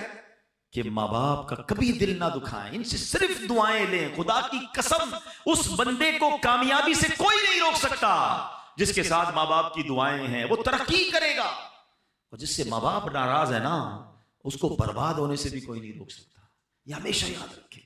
کہ ماں باپ کا کبھی دل نہ دکھائیں، ان سے صرف دعائیں لیں. خدا کی قسم اس بندے کو کامیابی سے کوئی نہیں روک سکتا جس کے ساتھ ماں باپ کی دعائیں ہیں. وہ ترقی کرے گا. اور جس سے ماں باپ ناراض ہے نا، اس کو برباد ہونے سے بھی کوئی نہیں روک سکتا. یہ ہمیشہ یاد رکھیں،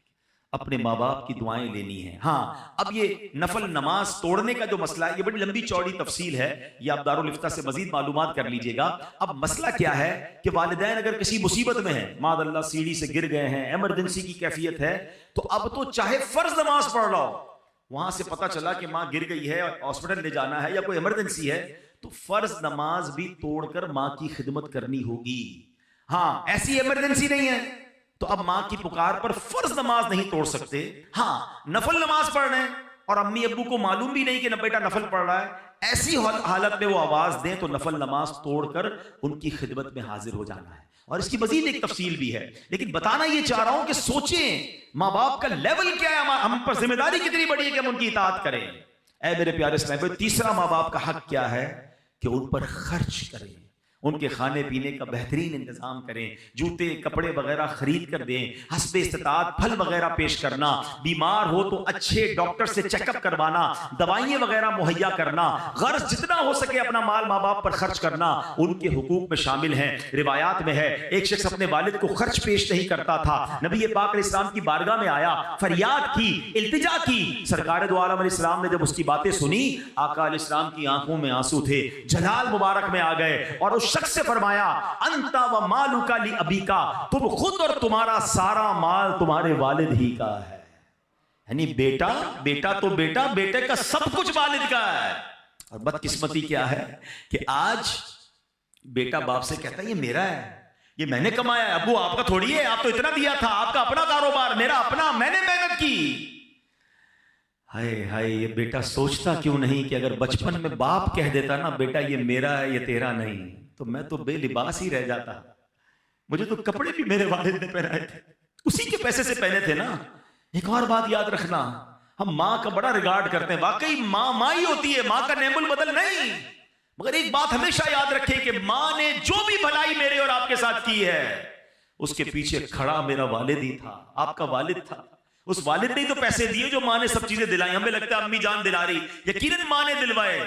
اپنے ماں باپ کی دعائیں لینی ہیں. ہاں اب یہ نفل نماز توڑنے کا جو مسئلہ ہے، یہ بڑی لمبی چوڑی تفصیل ہے، یہ آپ دارالفتہ سے مزید معلومات کر لیجئے گا. اب مسئلہ کیا ہے کہ والدین اگر کسی مصیبت میں ہیں، معاذ اللہ سیڑھی سے گر گئے ہیں، ایمرجنسی کی کیفیت ہے، تو اب تو چاہے فرض نماز پڑھ رہا ہو، وہاں سے پتہ چلا کہ ماں گر گئی ہے، ہاسپٹل لے جانا ہے یا کوئی ایمرجنسی ہے، تو فرض نماز بھی توڑ کر ماں کی خدمت کرنی ہوگی. ہاں ایسی ایمرجنسی نہیں ہے تو اب ماں کی پکار پر فرض نماز نہیں توڑ سکتے. ہاں نفل نماز پڑھ رہے ہیں اور امی ابو کو معلوم بھی نہیں کہ بیٹا نفل پڑھ رہا ہے، ایسی حالت میں وہ آواز دیں تو نفل نماز توڑ کر ان کی خدمت میں حاضر ہو جانا ہے. اور اس کی مزید ایک تفصیل بھی ہے، لیکن بتانا یہ چاہ رہا ہوں کہ سوچیں ماں باپ کا لیول کیا ہے، ہم پر ذمہ داری کتنی بڑی ہے کہ ہم ان کی اطاعت کریں. اے میرے پیارے اسلامی، تیسرا ماں باپ کا حق کیا ہے کہ ان پر خرچ کریں، ان کے کھانے پینے کا بہترین انتظام کریں، جوتے کپڑے وغیرہ خرید کر دیں، حسب استطاعت پھل وغیرہ پیش کرنا، بیمار ہو تو اچھے ڈاکٹر سے چیک اپ کروانا، دوائیں وغیرہ مہیا کرنا، غرض جتنا ہو سکے اپنا مال ماں باپ پر خرچ کرنا ان کے حقوق میں شامل ہیں۔ روایات میں ہے ایک شخص اپنے والد کو خرچ پیش نہیں کرتا تھا، نبی پاک علیہ السلام کی بارگاہ میں آیا، فریاد کی، التجا کی، سرکار دو عالم علیہ السلام نے جب اس کی باتیں سنی، آقا علیہ السلام کی آنکھوں میں آنسو تھے، جلال مبارک میں آ گئے اور اس شخص سے فرمایا انت و مالک لابیکا، تم خود اور تمہارا سارا مال تمہارے والد ہی کا ہے۔ یعنی بیٹا تو بیٹے کا سب کچھ والد کا ہے۔ اور بدقسمتی کیا ہے کہ آج بیٹا باپ سے کہتا ہے یہ میرا ہے، یہ میں نے کمایا ہے، ابو آپ کا تھوڑی ہے، آپ تو اتنا دیا تھا، آپ کا اپنا کاروبار، میرا اپنا، میں نے محنت کی۔ ہائے ہائے، یہ بیٹا سوچتا کیوں نہیں کہ اگر بچپن میں باپ کہہ دیتا نا بیٹا یہ میرا ہے یہ تیرا نہیں، تو میں تو بے لباس ہی رہ جاتا، مجھے تو کپڑے بھی میرے والد نے پہنائے تھے، اسی کے پیسے سے پہنے تھے نا۔ ایک اور بات یاد رکھنا، ہم ماں کا بڑا ریگارڈ کرتے ہیں، واقعی ماں ہی ہوتی ہے، ماں کا نعم البدل نہیں، مگر ایک بات ہمیشہ یاد رکھیں کہ ماں نے جو بھی بھلائی میرے اور آپ کے ساتھ کی ہے اس کے پیچھے کھڑا میرا والد ہی تھا، آپ کا والد تھا۔ اس والد نے تو پیسے دیے جو ماں نے سب چیزیں دلائی، ہمیں لگتا ہے امی جان دلا رہی، یقیناً ماں نے دلوائے،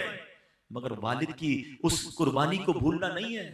مگر والد کی اس قربانی کو بھولنا نہیں ہے۔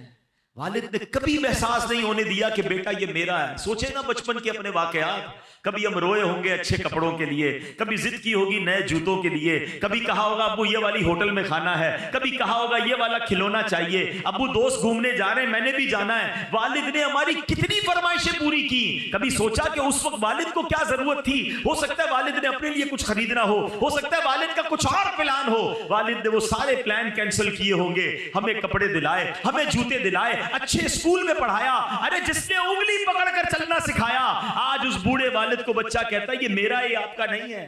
والد نے کبھی احساس نہیں ہونے دیا کہ بیٹا یہ میرا ہے۔ سوچے نا بچپن کے اپنے واقعات، کبھی ہم روئے ہوں گے اچھے کپڑوں کے لیے، کبھی ضد کی ہوگی نئے جوتوں کے لیے، کبھی کہا ہوگا ابو یہ والی ہوٹل میں کھانا ہے، کبھی کہا ہوگا یہ والا کھلونا چاہیے، ابو دوست گھومنے جا رہے ہیں میں نے بھی جانا ہے۔ والد نے ہماری کتنی فرمائشیں پوری کی، کبھی سوچا کہ اس وقت والد کو کیا ضرورت تھی؟ ہو سکتا ہے والد نے اپنے لیے کچھ خریدنا ہو سکتا ہے والد کا کچھ اور پلان ہو، والد نے وہ سارے پلان کینسل کیے ہوں گے، ہمیں کپڑے دلائے، ہمیں جوتے دلائے، اچھے اسکول میں پڑھایا۔ ارے جس نے انگلی پکڑ کر چلنا سکھایا، آج اس بوڑھے والد کو بچہ کہتا ہے یہ میرا ہے یہ آپ کا نہیں ہے۔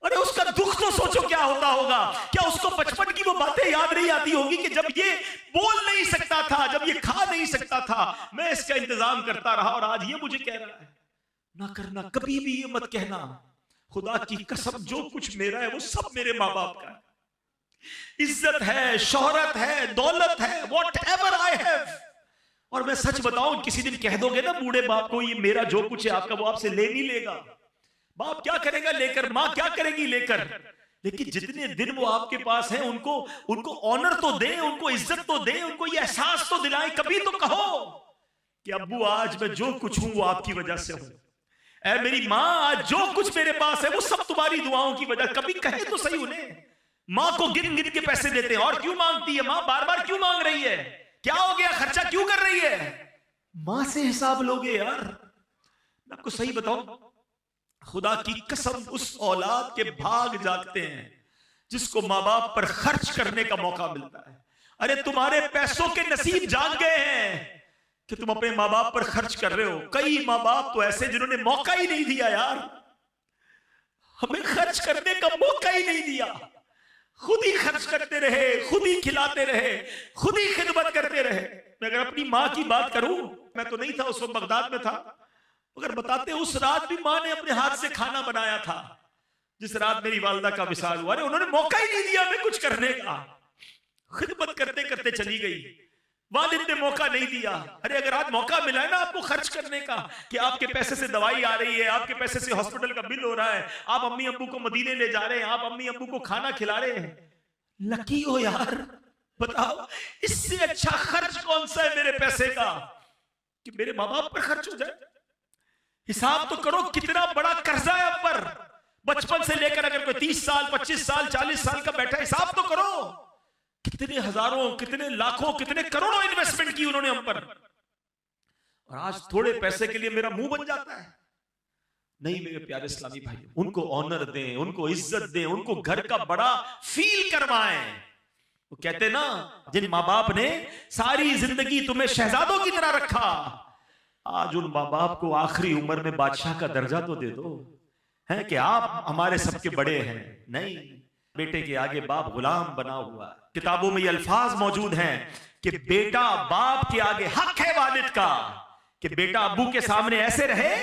ارے اس کا دکھ تو سوچو کیا ہوتا ہوگا، کیا اس کو بچپن کی وہ باتیں یاد نہیں آتی ہوگی کہ جب یہ بول نہیں سکتا تھا، جب یہ کھا نہیں سکتا تھا، میں اس کا انتظام کرتا رہا اور آج یہ مجھے کہہ رہا ہے۔ نہ کرنا، کبھی بھی یہ مت کہنا خدا کی قسم جو کچھ میرا ہے وہ سب میرے ماں باپ کا ہے، عزت ہے، شہرت ہے، دولت ہے، واٹ ایور آئی ہیو۔ اور میں سچ بتاؤں کسی دن کہہ دو گے نا بوڑھے باپ کو یہ میرا جو کچھ ہے آپ کا، وہ آپ سے لے نہیں لے گا۔ باپ کیا کرے گا لے کر، ماں کیا کرے گی لے کر، لیکن جتنے دن وہ آپ کے پاس ہیں ان کو آنر تو دیں، ان کو عزت تو دیں، ان کو یہ احساس تو دلائیں، کبھی تو کہو کہ ابو آج میں جو کچھ ہوں وہ آپ کی وجہ سے ہوں، اے میری ماں آج جو کچھ میرے پاس ہے وہ سب تمہاری دعاؤں کی وجہ۔ کبھی کہے تو صحیح انہیں۔ ماں کو گن گن کے پیسے دیتے ہیں، اور کیوں مانگتی ہے ماں، بار بار کیوں مانگ رہی ہے، کیا ہو گیا، خرچہ کیوں کر رہی ہے؟ ماں سے حساب لوگے یار۔ میں آپ کو صحیح بتاؤں، خدا کی قسم اس اولاد کے بھاگ جاگتے ہیں جس کو ماں باپ پر خرچ کرنے کا موقع ملتا ہے۔ ارے تمہارے پیسوں کے نصیب جاگ گئے ہیں کہ تم اپنے ماں باپ پر خرچ کر رہے ہو۔ کئی ماں باپ تو ایسے جنہوں نے موقع ہی نہیں دیا یار، ہمیں خرچ کرنے کا موقع ہی نہیں دیا، خود ہی خرچ کرتے رہے، خود ہی کھلاتے رہے، خود ہی خدمت کرتے رہے۔ میں اگر اپنی ماں کی بات کروں، میں تو نہیں تھا اس وقت، بغداد میں تھا، مگر بتاتے اس رات بھی ماں نے اپنے ہاتھ سے کھانا بنایا تھا جس رات میری والدہ کا وصال ہوا۔ ارے انہوں نے موقع ہی نہیں دیا ہمیں کچھ کرنے کا، خدمت کرتے کرتے چلی گئی، والد نے موقع نہیں دیا۔ ارے اگر آج موقع ملا ہے نا آپ کو خرچ کرنے کا، کہ آپ کے پیسے سے دوائی آ رہی ہے، آپ کے پیسے سے ہاسپٹل کا بل ہو رہا ہے، آپ امی ابو کو مدینے لے جا رہے ہیں، آپ امی ابو کو کھانا کھلا رہے ہیں، لکی ہو یار۔ بتاؤ اس سے اچھا خرچ کون سا ہے میرے پیسے کا کہ میرے ماں باپ پر خرچ ہو جائے؟ حساب تو کرو کتنا بڑا قرضہ ہے اب پر، بچپن سے لے کر اگر کوئی 30 سال 25 سال 40 سال کا بیٹھا، حساب تو کرو کتنے ہزاروں، کتنے لاکھوں، کتنے کروڑوں انویسٹمنٹ کی انہوں نے ہم پر، اور آج تھوڑے پیسے کے لیے میرا منہ بن جاتا ہے۔ نہیں میرے پیارے اسلامی بھائی، ان کو آنر دیں، ان کو عزت دیں، ان کو گھر کا بڑا فیل کروائیں۔ وہ کہتے نا جن ماں باپ نے ساری زندگی تمہیں شہزادوں کی طرح رکھا، آج ان ماں باپ کو آخری عمر میں بادشاہ کا درجہ تو دے دو، ہے کہ آپ ہمارے سب کے بڑے ہیں۔ نہیں، بیٹے کے آگے باپ غلام بنا ہوا ہے۔ کتابوں میں یہ الفاظ موجود ہیں کہ بیٹا باپ کے آگے حق ہے والد کا کہ بیٹا ابو کے سامنے ایسے رہے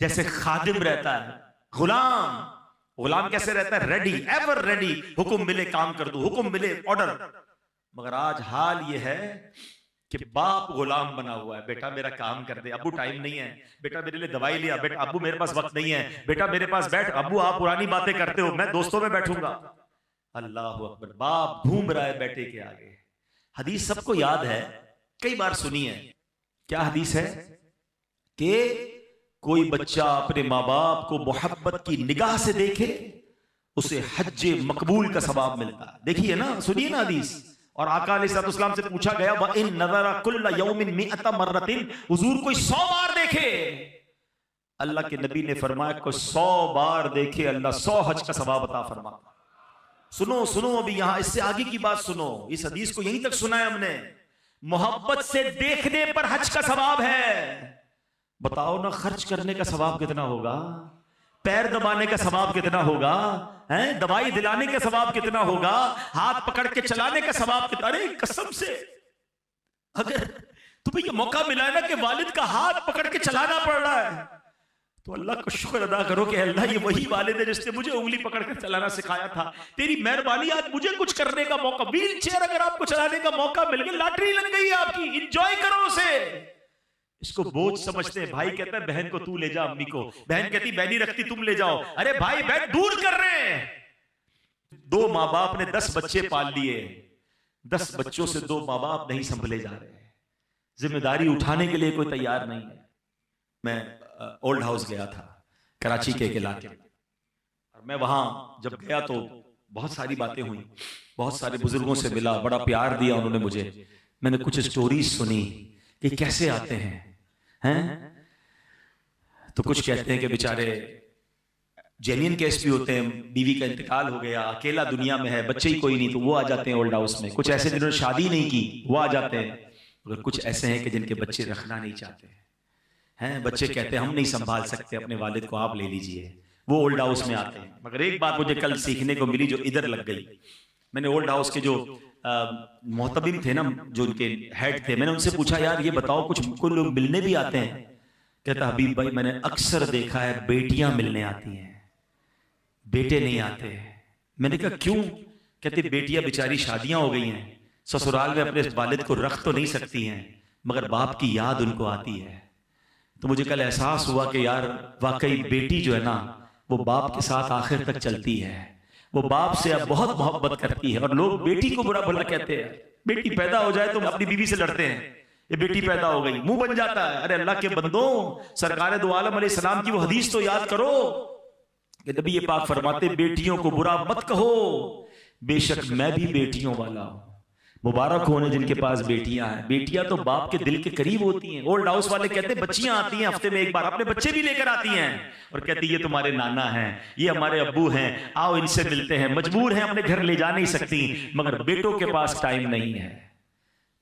جیسے خادم رہتا ہے، غلام کیسے رہتا ہے؟ ریڈی، ایور ریڈی، حکم ملے کام کر دو، حکم ملے آرڈر۔ مگر آج حال یہ ہے کہ باپ غلام بنا ہوا ہے، بیٹا میرا کام کر دے، ابو ٹائم نہیں ہے، بیٹا میرے لیے دوائی لیا، بیٹا ابو میرے پاس وقت نہیں ہے، بیٹا میرے پاس بیٹھ، ابو آپ پرانی باتیں کرتے ہو، میں دوستوں میں بیٹھوں گا۔ اللہ اکبر، باپ گھوم رہا ہے بیٹے کے آگے۔ حدیث سب کو یاد ہے، کئی بار سنی ہے۔ کیا حدیث ہے؟ کہ کوئی بچہ اپنے ماں باپ کو محبت کی نگاہ سے دیکھے اسے حج مقبول کا ثواب ملتا ہے۔ دیکھیے نا، سنیے نا حدیث۔ اور آقا علیہ السلام سے پوچھا گیا وَإِن نَظَرَ كُلَّ يَوْمٍ مِئَةَ مَرَّةٍ، حضور کوئی 100 بار دیکھے، اللہ کے نبی نے فرمایا کوئی 100 بار دیکھے اللہ 100 حج کا ثواب عطا فرماتا۔ سنو سنو، ابھی یہاں اس سے آگے کی بات سنو، اس حدیث کو یہیں تک سنا ہے ہم نے۔ محبت سے دیکھنے پر حج کا ثواب ہے۔ بتاؤ نا، خرچ کرنے کا ثواب کتنا ہوگا، پیر دبانے کا ثواب کتنا ہوگا، دوائی دلانے کا ثواب کتنا ہوگا، ہاتھ پکڑ کے چلانے کا ثواب کتنا۔ ارے قسم سے اگر تمہیں یہ موقع ملا ہے نا کہ والد کا ہاتھ پکڑ کے چلانا پڑ رہا ہے تو اللہ کا شکر ادا کرو کہ اللہ یہ وہی والد ہے جس نے مجھے انگلی پکڑ کر چلانا سکھایا تھا، تیری مہربانی آج مجھے کچھ کرنے کا موقع، ویل چیئر اگر آپ کو چلانے کا موقع مل گیا، لاٹری لگ گئی ہے آپ کی، انجوائے کرو اسے۔ اس کو بوجھ سمجھتے ہیں، بھائی کہتا ہے بہن کو تو لے جا امی کو، بہن کہتی میں نہیں رکھتی تم لے جاؤ، ارے بھائی بہن دور کر رہے ہیں۔ 2 ماں باپ نے 10 بچے پال لیے، 10 بچوں سے 2 ماں باپ نہیں سنبھلے جا رہے، ذمہ داری اٹھانے کے لیے کوئی تیار نہیں ہے۔ میں اولڈ ہاؤس گیا تھا کراچی کے ایک علاقے میں، اور میں وہاں جب گیا تو بہت ساری باتیں ہوئی، بہت سارے بزرگوں سے ملا، بڑا پیار دیا انہوں نے مجھے، میں نے کچھ سٹوریز سنی کہ کیسے آتے ہیں، تو کچھ کہتے ہیں کہ بیچارے جینین کیس بھی ہوتے ہیں، بیوی کا انتقال ہو گیا، اکیلا دنیا میں ہے، بچے ہی کوئی نہیں تو وہ آ جاتے ہیں اولڈ ہاؤس میں، کچھ ایسے جنہوں نے شادی نہیں کی وہ آ جاتے ہیں، مگر کچھ ایسے ہیں کہ جن کے بچے رکھنا نہیں چاہتے ہیں، بچے کہتے ہیں ہم نہیں سنبھال سکتے اپنے والد کو، آپ لے لیجئے، وہ اولڈ ہاؤس میں آتے ہیں۔ مگر ایک بات مجھے کل سیکھنے کو ملی جو ادھر لگ گئی، میں نے اولڈ ہاؤس کے جو محتمم تھے نا، جو ان کے ہیڈ تھے، میں نے ان سے پوچھا یار یہ بتاؤ کچھ کوئی لوگ ملنے بھی آتے ہیں؟ کہتا حبیب بھائی میں نے اکثر دیکھا ہے بیٹیاں ملنے آتی ہیں، بیٹے نہیں آتے۔ میں نے کہا کیوں؟ کہتے بیٹیاں بیچاری شادیاں ہو گئی ہیں، سسرال میں اپنے والد کو رکھ تو نہیں سکتی ہیں، مگر باپ کی یاد ان کو آتی ہے۔ تو مجھے کل احساس ہوا کہ یار واقعی بیٹی جو ہے نا وہ باپ کے ساتھ آخر تک چلتی ہے، وہ باپ سے اب بہت محبت کرتی ہے، اور لوگ بیٹی کو برا بھلا کہتے ہیں، بیٹی پیدا ہو جائے تو اپنی بیوی سے لڑتے ہیں، یہ بیٹی پیدا ہو گئی، منہ بن جاتا ہے۔ ارے اللہ کے بندوں، سرکار دو عالم علیہ السلام کی وہ حدیث تو یاد کرو کہ نبی پاک فرماتے بیٹیوں کو برا مت کہو، بے شک میں بھی بیٹیوں والا ہوں، مبارک ہونے جن کے پاس بیٹیاں ہیں۔ بیٹیاں تو باپ کے دل کے قریب ہوتی ہیں۔ اولڈ ہاؤس والے کہتے ہیں بچیاں آتی ہیں ہفتے میں ایک بار، اپنے بچے بھی لے کر آتی ہیں اور کہتی یہ تمہارے نانا ہیں، یہ ہمارے ابو ہیں، آؤ ان سے ملتے ہیں، مجبور ہیں اپنے گھر لے جا نہیں سکتی، مگر بیٹوں کے پاس ٹائم نہیں ہے۔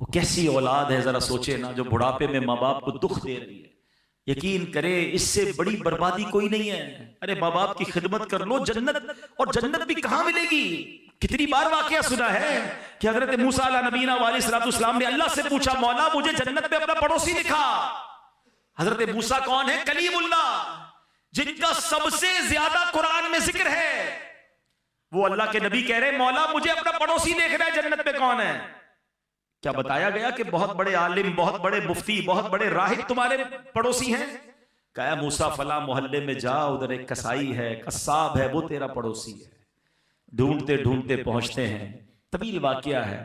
وہ کیسی اولاد ہے ذرا سوچے نا، جو بڑھاپے میں ماں باپ کو دکھ دے رہی ہے۔ یقین کرے اس سے بڑی بربادی کوئی نہیں ہے۔ ارے ماں باپ کی خدمت کر لو، جنت، اور جنت بھی کہاں ملے گی؟ کتنی بار واقعہ سنا ہے کہ حضرت موسیٰ علیہ نبینا علیہ السلام نے اللہ سے پوچھا مولا مجھے جنت میں اپنا پڑوسی دکھا۔ حضرت موسیٰ کون ہے؟ کلیم اللہ، جن کا سب سے زیادہ قرآن میں ذکر ہے، وہ اللہ کے نبی کہہ رہے مولا مجھے اپنا پڑوسی دیکھنا ہے جنت میں کون ہے۔ کیا بتایا گیا کہ بہت بڑے عالم، بہت بڑے مفتی، بہت بڑے راہب تمہارے پڑوسی ہیں؟ کہا موسیٰ فلاں محلے میں جا، ادھر ایک کسائی ہے، قصاب ہے، وہ تیرا پڑوسی ہے۔ ڈھونڈتے ڈھونڈتے پہنچتے ہیں، طویل واقعہ ہے،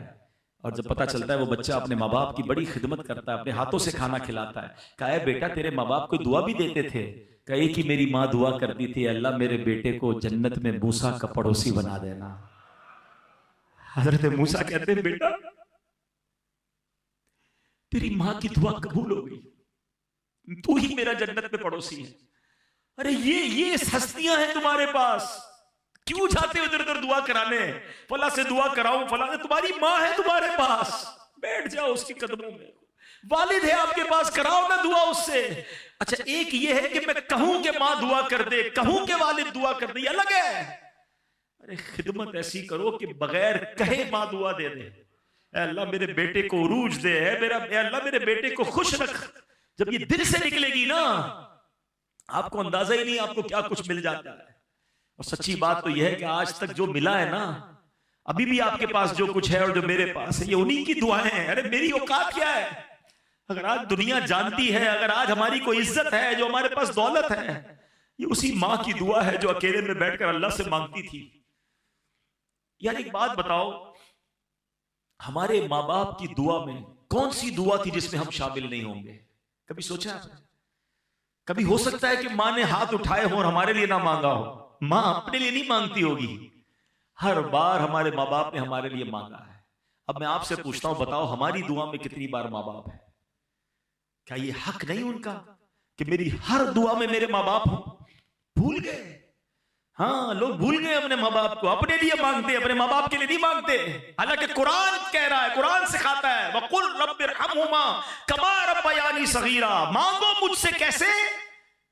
اور جب پتہ چلتا ہے وہ بچہ اپنے ماں باپ کی بڑی خدمت کرتا ہے، اپنے ہاتھوں سے کھانا کھلاتا ہے۔ کہا ہے بیٹا تیرے ماں باپ کو دعا بھی دیتے تھے؟ کہا ایک ہی میری ماں دعا کرتی تھی، اللہ میرے بیٹے کو جنت میں موسیٰ کا پڑوسی بنا دینا۔ حضرت موسیٰ کہتے ہیں بیٹا تیری ماں کی دعا قبول ہو گئی، تو ہی میرا جنت میں پڑوسی ہے۔ ارے یہ ہستیاں ہیں تمہارے پاس، کیوں جاتے ہو ادھر ادھر دعا کرانے؟ فلاں سے دعا کراؤں، فلاں سے، تمہاری ماں ہے تمہارے پاس، بیٹھ جاؤ اس کے قدموں میں۔ والد ہے آپ کے پاس، کراؤ نا دعا اس سے۔ اچھا ایک یہ ہے کہ میں کہوں کہ ماں دعا کر دے، کہوں کہ والد دعا کر دے، یہ الگ ہے۔ ارے خدمت ایسی کرو کہ بغیر کہے ماں دعا دے دے، اے اللہ میرے بیٹے کو عروج دے، اے اللہ میرے بیٹے کو خوش رکھ۔ جب یہ دل سے نکلے گی نا، آپ کو اندازہ ہی نہیں آپ کو کیا کچھ مل جاتا ہے۔ اور سچی بات تو یہ ہے کہ آج تک جو ملا ہے نا، ابھی بھی آپ کے پاس جو کچھ ہے اور جو میرے پاس ہے یہ انہی کی دعائیں ہیں. ارے میری اوقات کیا ہے؟ اگر آج دنیا جانتی ہے، اگر آج ہماری کوئی عزت ہے، جو ہمارے پاس دولت ہے، یہ اسی ماں کی دعا ہے جو اکیلے میں بیٹھ کر اللہ سے مانگتی تھی. یار ایک بات بتاؤ، ہمارے ماں باپ کی دعا میں کون سی دعا تھی جس میں ہم شامل نہیں ہوں گے؟ کبھی سوچا آپ نے؟ کبھی ہو سکتا ہے کہ ماں نے ہاتھ اٹھائے ہوں اور ہمارے لیے نہ مانگا ہو؟ ماں اپنے لیے نہیں مانگتی ہوگی، ہر بار ہمارے ماں باپ نے ہمارے لیے مانگا ہے. اب میں آپ سے پوچھتا ہوں، بتاؤ ہماری دعا میں کتنی بار ماں باپ ہے؟ کیا یہ حق نہیں ان کا کہ میری ہر دعا میں میرے ماں باپ ہوں؟ بھول گئے. ہاں لوگ بھول گئے اپنے ماں باپ کو، اپنے لیے مانگتے، اپنے ماں باپ کے لیے نہیں مانگتے. حالانکہ قرآن کہہ رہا ہے، قرآن سکھاتا ہے وَقُلْ رَبِّ ارْحَمْهُمَا كَمَا رَبَّيَانِي صَغِيرًا. مانگو مجھ سے کیسے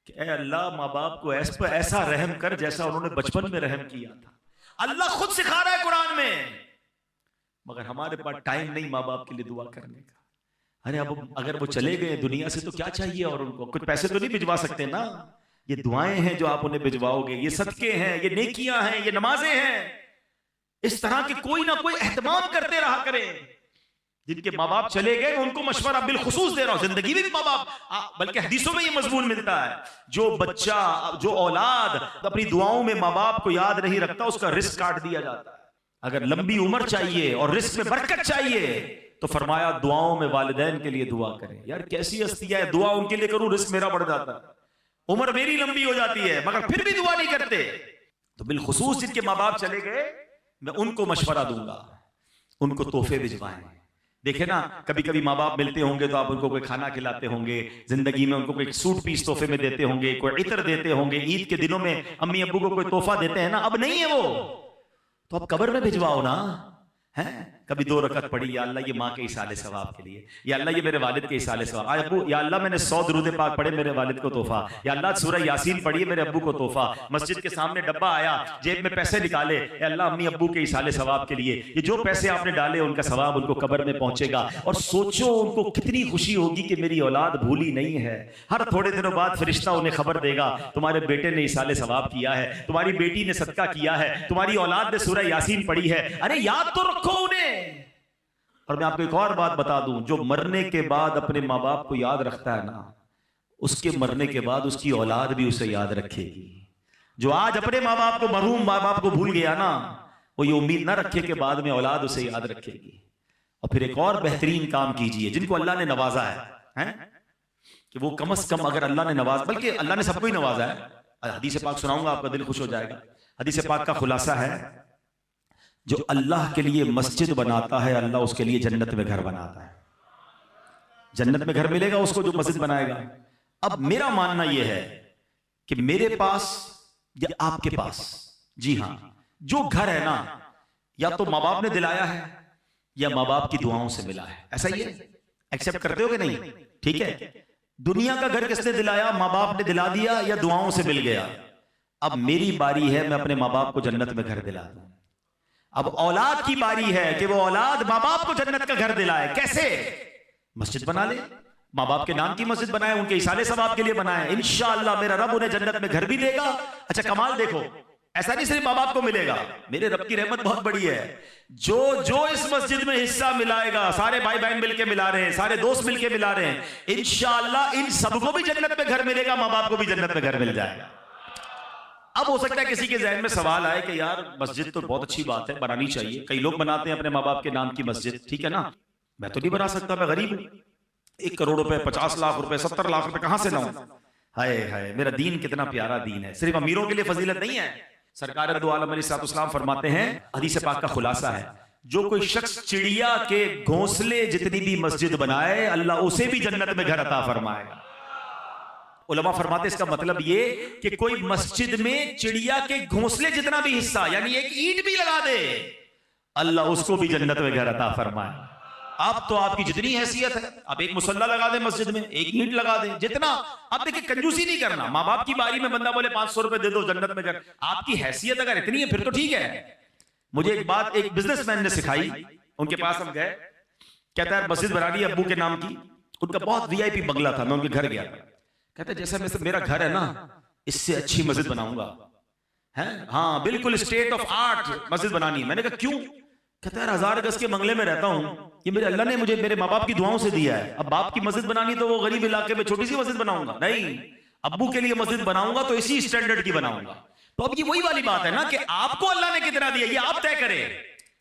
کہ اے اللہ ماں باپ کو ایسا رحم کر جیسا انہوں نے بچپن میں رحم کیا تھا. اللہ خود سکھا رہا ہے قرآن میں، مگر ہمارے پاس ٹائم نہیں ماں باپ کے لیے دعا کرنے کا. ارے اب اگر وہ چلے گئے دنیا سے تو کیا چاہیے، اور ان کو کچھ پیسے تو نہیں بھجوا سکتے نا. یہ دعائیں ہیں جو آپ انہیں بھجواؤ گے، یہ صدقے ہیں، یہ نیکیاں ہیں، یہ نمازیں ہیں. اس طرح کے کوئی نہ کوئی اہتمام کرتے رہا کریں. جن کے ماں باپ چلے گئے ان کو مشورہ بالخصوص دے رہا ہوں، زندگی میں بھی ماں باپ، بلکہ حدیثوں میں یہ مضمون ملتا ہے، جو بچہ، جو اولاد اپنی دعاؤں میں ماں باپ کو یاد نہیں رکھتا اس کا رزق کاٹ دیا جاتا ہے. اگر لمبی عمر چاہیے اور رزق میں برکت چاہیے تو فرمایا دعاؤں میں والدین کے لیے دعا کریں. یار کیسی ہستیاں ہے، دعا ان کے لیے کروں رزق میرا بڑھ جاتا ہے، عمر میری لمبی ہو جاتی ہے، مگر پھر بھی دعا نہیں کرتے. تو بالخصوص جن کے ماں باپ چلے گئے میں ان کو مشورہ دوں گا، ان کو تحفے بھجوائیں. دیکھیں نا کبھی کبھی ماں باپ ملتے ہوں گے تو آپ ان کو کوئی کھانا کھلاتے ہوں گے، زندگی میں ان کو کوئی سوٹ پیس تحفے میں دیتے ہوں گے، کوئی عطر دیتے ہوں گے، عید کے دنوں میں امی ابو کو کوئی تحفہ دیتے ہیں نا. اب نہیں ہے وہ تو اب قبر میں بھجواؤ نا. کبھی 2 رکعت پڑھی، یا اللہ یہ ماں کے ایصال ثواب کے لیے، یا اللہ یہ میرے والد کے ایصال ثواب. ابو یا اللہ میں نے 100 درود پاک پڑھے میرے والد کو تحفہ، یا اللہ سورہ یاسین پڑھی میرے ابو کو تحفہ. مسجد کے سامنے ڈبہ آیا، جیب میں پیسے نکالے، اے اللہ امی ابو کے ایصال ثواب کے لیے. یہ جو پیسے آپ نے ڈالے ان کا ثواب ان کو قبر میں پہنچے گا. اور سوچو ان کو کتنی خوشی ہوگی کہ میری اولاد بھولی نہیں ہے. ہر تھوڑے دنوں بعد فرشتہ انہیں خبر دے گا تمہارے بیٹے نے ایصال ثواب کیا ہے، تمہاری بیٹی نے صدقہ کیا ہے، تمہاری اولاد نے سورہ یاسین پڑھی ہے. ارے یاد تو رکھو انہیں. اور میں آپ کو ایک اور بات بتا دوں، جو مرنے کے بعد اپنے ماں باپ کو یاد رکھتا ہے نا، اس کے مرنے کے بعد اس کی اولاد بھی اسے یاد رکھے گی. جو آج اپنے ماں باپ کو، مرحوم ماں باپ کو بھول گیا نا، وہ یہ امید نہ رکھے کہ بعد میں اولاد اسے یاد رکھے گی. اور پھر ایک اور بہترین کام کیجئے، جن کو اللہ نے نوازا ہے کہ وہ کم از کم، اگر اللہ نے نواز، بلکہ اللہ نے سب کو ہی نوازا ہے. حدیث پاک سناؤں گا، آپ کا دل خوش ہو جائے گا. حدیث پاک کا خلاصہ ہے، جو اللہ کے لیے مسجد بناتا ہے اللہ اس کے لیے جنت میں گھر بناتا ہے. جنت میں گھر ملے گا اس کو جو مسجد بنائے گا. اب میرا ماننا یہ ہے کہ میرے پاس یا آپ کے پاس، جی ہاں، جو گھر ہے نا، یا تو ماں باپ نے دلایا ہے یا ماں باپ کی دعاؤں سے ملا ہے. ایسا ہی ہے، ایکسپٹ کرتے ہو کہ نہیں؟ ٹھیک ہے. دنیا کا گھر کس نے دلایا؟ ماں باپ نے دلا دیا یا دعاؤں سے مل گیا. اب میری باری ہے میں اپنے ماں باپ کو جنت میں گھر دلا دوں. اب اولاد کی باری ہے کہ وہ اولاد ماں باپ کو جنت کا گھر دلائے. کیسے؟ مسجد بنا لے، ماں باپ کے نام کی مسجد بنائے، ان کے ایصال ثواب کے لیے بنائے. انشاءاللہ میرا رب انہیں جنت میں گھر بھی دے گا. اچھا کمال دیکھو، ایسا نہیں صرف ماں باپ کو ملے گا، میرے رب کی رحمت بہت بڑی ہے. جو اس مسجد میں حصہ ملائے گا، سارے بھائی بہن مل کے ملا رہے ہیں، سارے دوست مل کے ملا رہے ہیں، انشاءاللہ ان سب کو بھی جنت میں گھر ملے گا، ماں باپ کو بھی جنت میں گھر مل جائے گا. اب ہو سکتا ہے کسی کے ذہن میں سوال آئے کہ یار مسجد تو بہت اچھی بات ہے، بنانی چاہیے، کئی لوگ بناتے ہیں اپنے ماں باپ کے نام کی مسجد، ٹھیک ہے نا، میں تو نہیں بنا سکتا، میں غریب ہوں، 1 کروڑ روپے، 50 لاکھ روپے، 70 لاکھ روپے کہاں سے لاؤں؟ ہائے ہائے، میرا دین کتنا پیارا دین ہے. صرف امیروں کے لیے فضیلت نہیں ہے. سرکار دو عالم علیہ السلام فرماتے ہیں، حدیث پاک کا خلاصہ ہے، جو کوئی شخص چڑیا کے گھونسلے جتنی بھی مسجد بنائے اللہ اسے بھی جنت میں گھر عطا فرمائے گا. علماء فرماتے ہیں اس کا مطلب یہ کہ کوئی مسجد میں چڑیا کے گھونسلے جتنا بھی حصہ، یعنی ایک اینٹ بھی لگا دے، اللہ اس کو بھی جنت میں گھر عطا فرمائے. اب تو آپ کی جتنی حیثیت ہے، آپ ایک مصلی لگا دیں مسجد میں، ایک اینٹ لگا دیں، جتنا. اب دیکھیں کنجوسی نہیں کرنا. ماں باپ کی باری میں بندہ بولے 500 روپے دے دو جنت میں گھر، آپ کی حیثیت اگر اتنی ہے پھر تو ٹھیک ہے. مجھے ایک بات ایک بزنس مین نے سکھائی، ان کے پاس ہم گئے، کہتا ہے مسجد بنانی ہے ابو کے نام کی، ان کا بہت وی آئی پی بنگلہ تھا، میں ان کے گھر گیا، کہتا ہے جیسے میرا گھر ہے نا اس سے اچھی مسجد بناؤں گا. ہاں بالکل اسٹیٹ آف آرٹ مسجد بنانی ہے. میں نے کہا کیوں؟ کہتا ہے 1000 گز کے بنگلے میں رہتا ہوں، یہ میرے اللہ نے مجھے میرے ماں باپ کی دعاؤں سے دیا ہے، اب باپ کی مسجد بنانی تو وہ غریب علاقے میں چھوٹی سی مسجد بناؤں گا؟ نہیں، ابو کے لیے مسجد بناؤں گا تو اسی اسٹینڈرڈ کی بناؤں گا۔ تو اب یہ وہی والی بات ہے نا کہ آپ کو اللہ نے کتنا دیا یہ آپ طے کریں،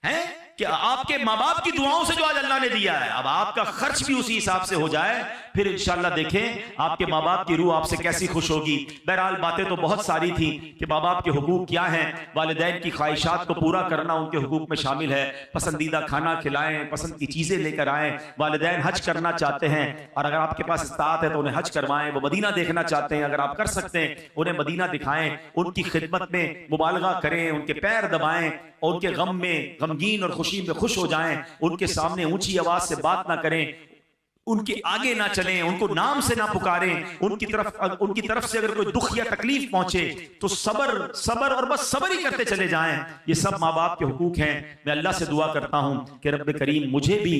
ہیں کہ آپ کے ماں باپ کی دعاؤں سے جو آج اللہ نے دیا ہے، اب آپ کا خرچ بھی اسی حساب سے ہو جائے، پھر انشاءاللہ دیکھیں آپ کے ماں باپ کی روح آپ سے کیسی خوش ہوگی۔ بہرحال باتیں تو بہت ساری تھیں کہ ماں باپ کے حقوق کیا ہیں، والدین کی خواہشات کو پورا کرنا ان کے حقوق میں شامل ہے، پسندیدہ کھانا کھلائیں، پسند کی چیزیں لے کر آئیں، والدین حج کرنا چاہتے ہیں اور اگر آپ کے پاس استطاعت ہے تو انہیں حج کروائیں، وہ مدینہ دیکھنا چاہتے ہیں اگر آپ کر سکتے ہیں انہیں مدینہ دکھائیں، ان کی خدمت میں مبالغہ کریں، ان کے پیر دبائیں، اور ان کے غم میں غمگین اور خوشی میں خوش ہو جائیں، ان کے سامنے اونچی آواز سے بات نہ کریں، ان کے آگے نہ چلیں، ان کو نام سے نہ پکاریں، ان کی طرف سے اگر کوئی دکھ یا تکلیف پہنچے تو صبر اور بس صبر ہی کرتے چلے جائیں۔ یہ سب ماں باپ کے حقوق ہیں۔ میں اللہ سے دعا کرتا ہوں کہ رب کریم مجھے بھی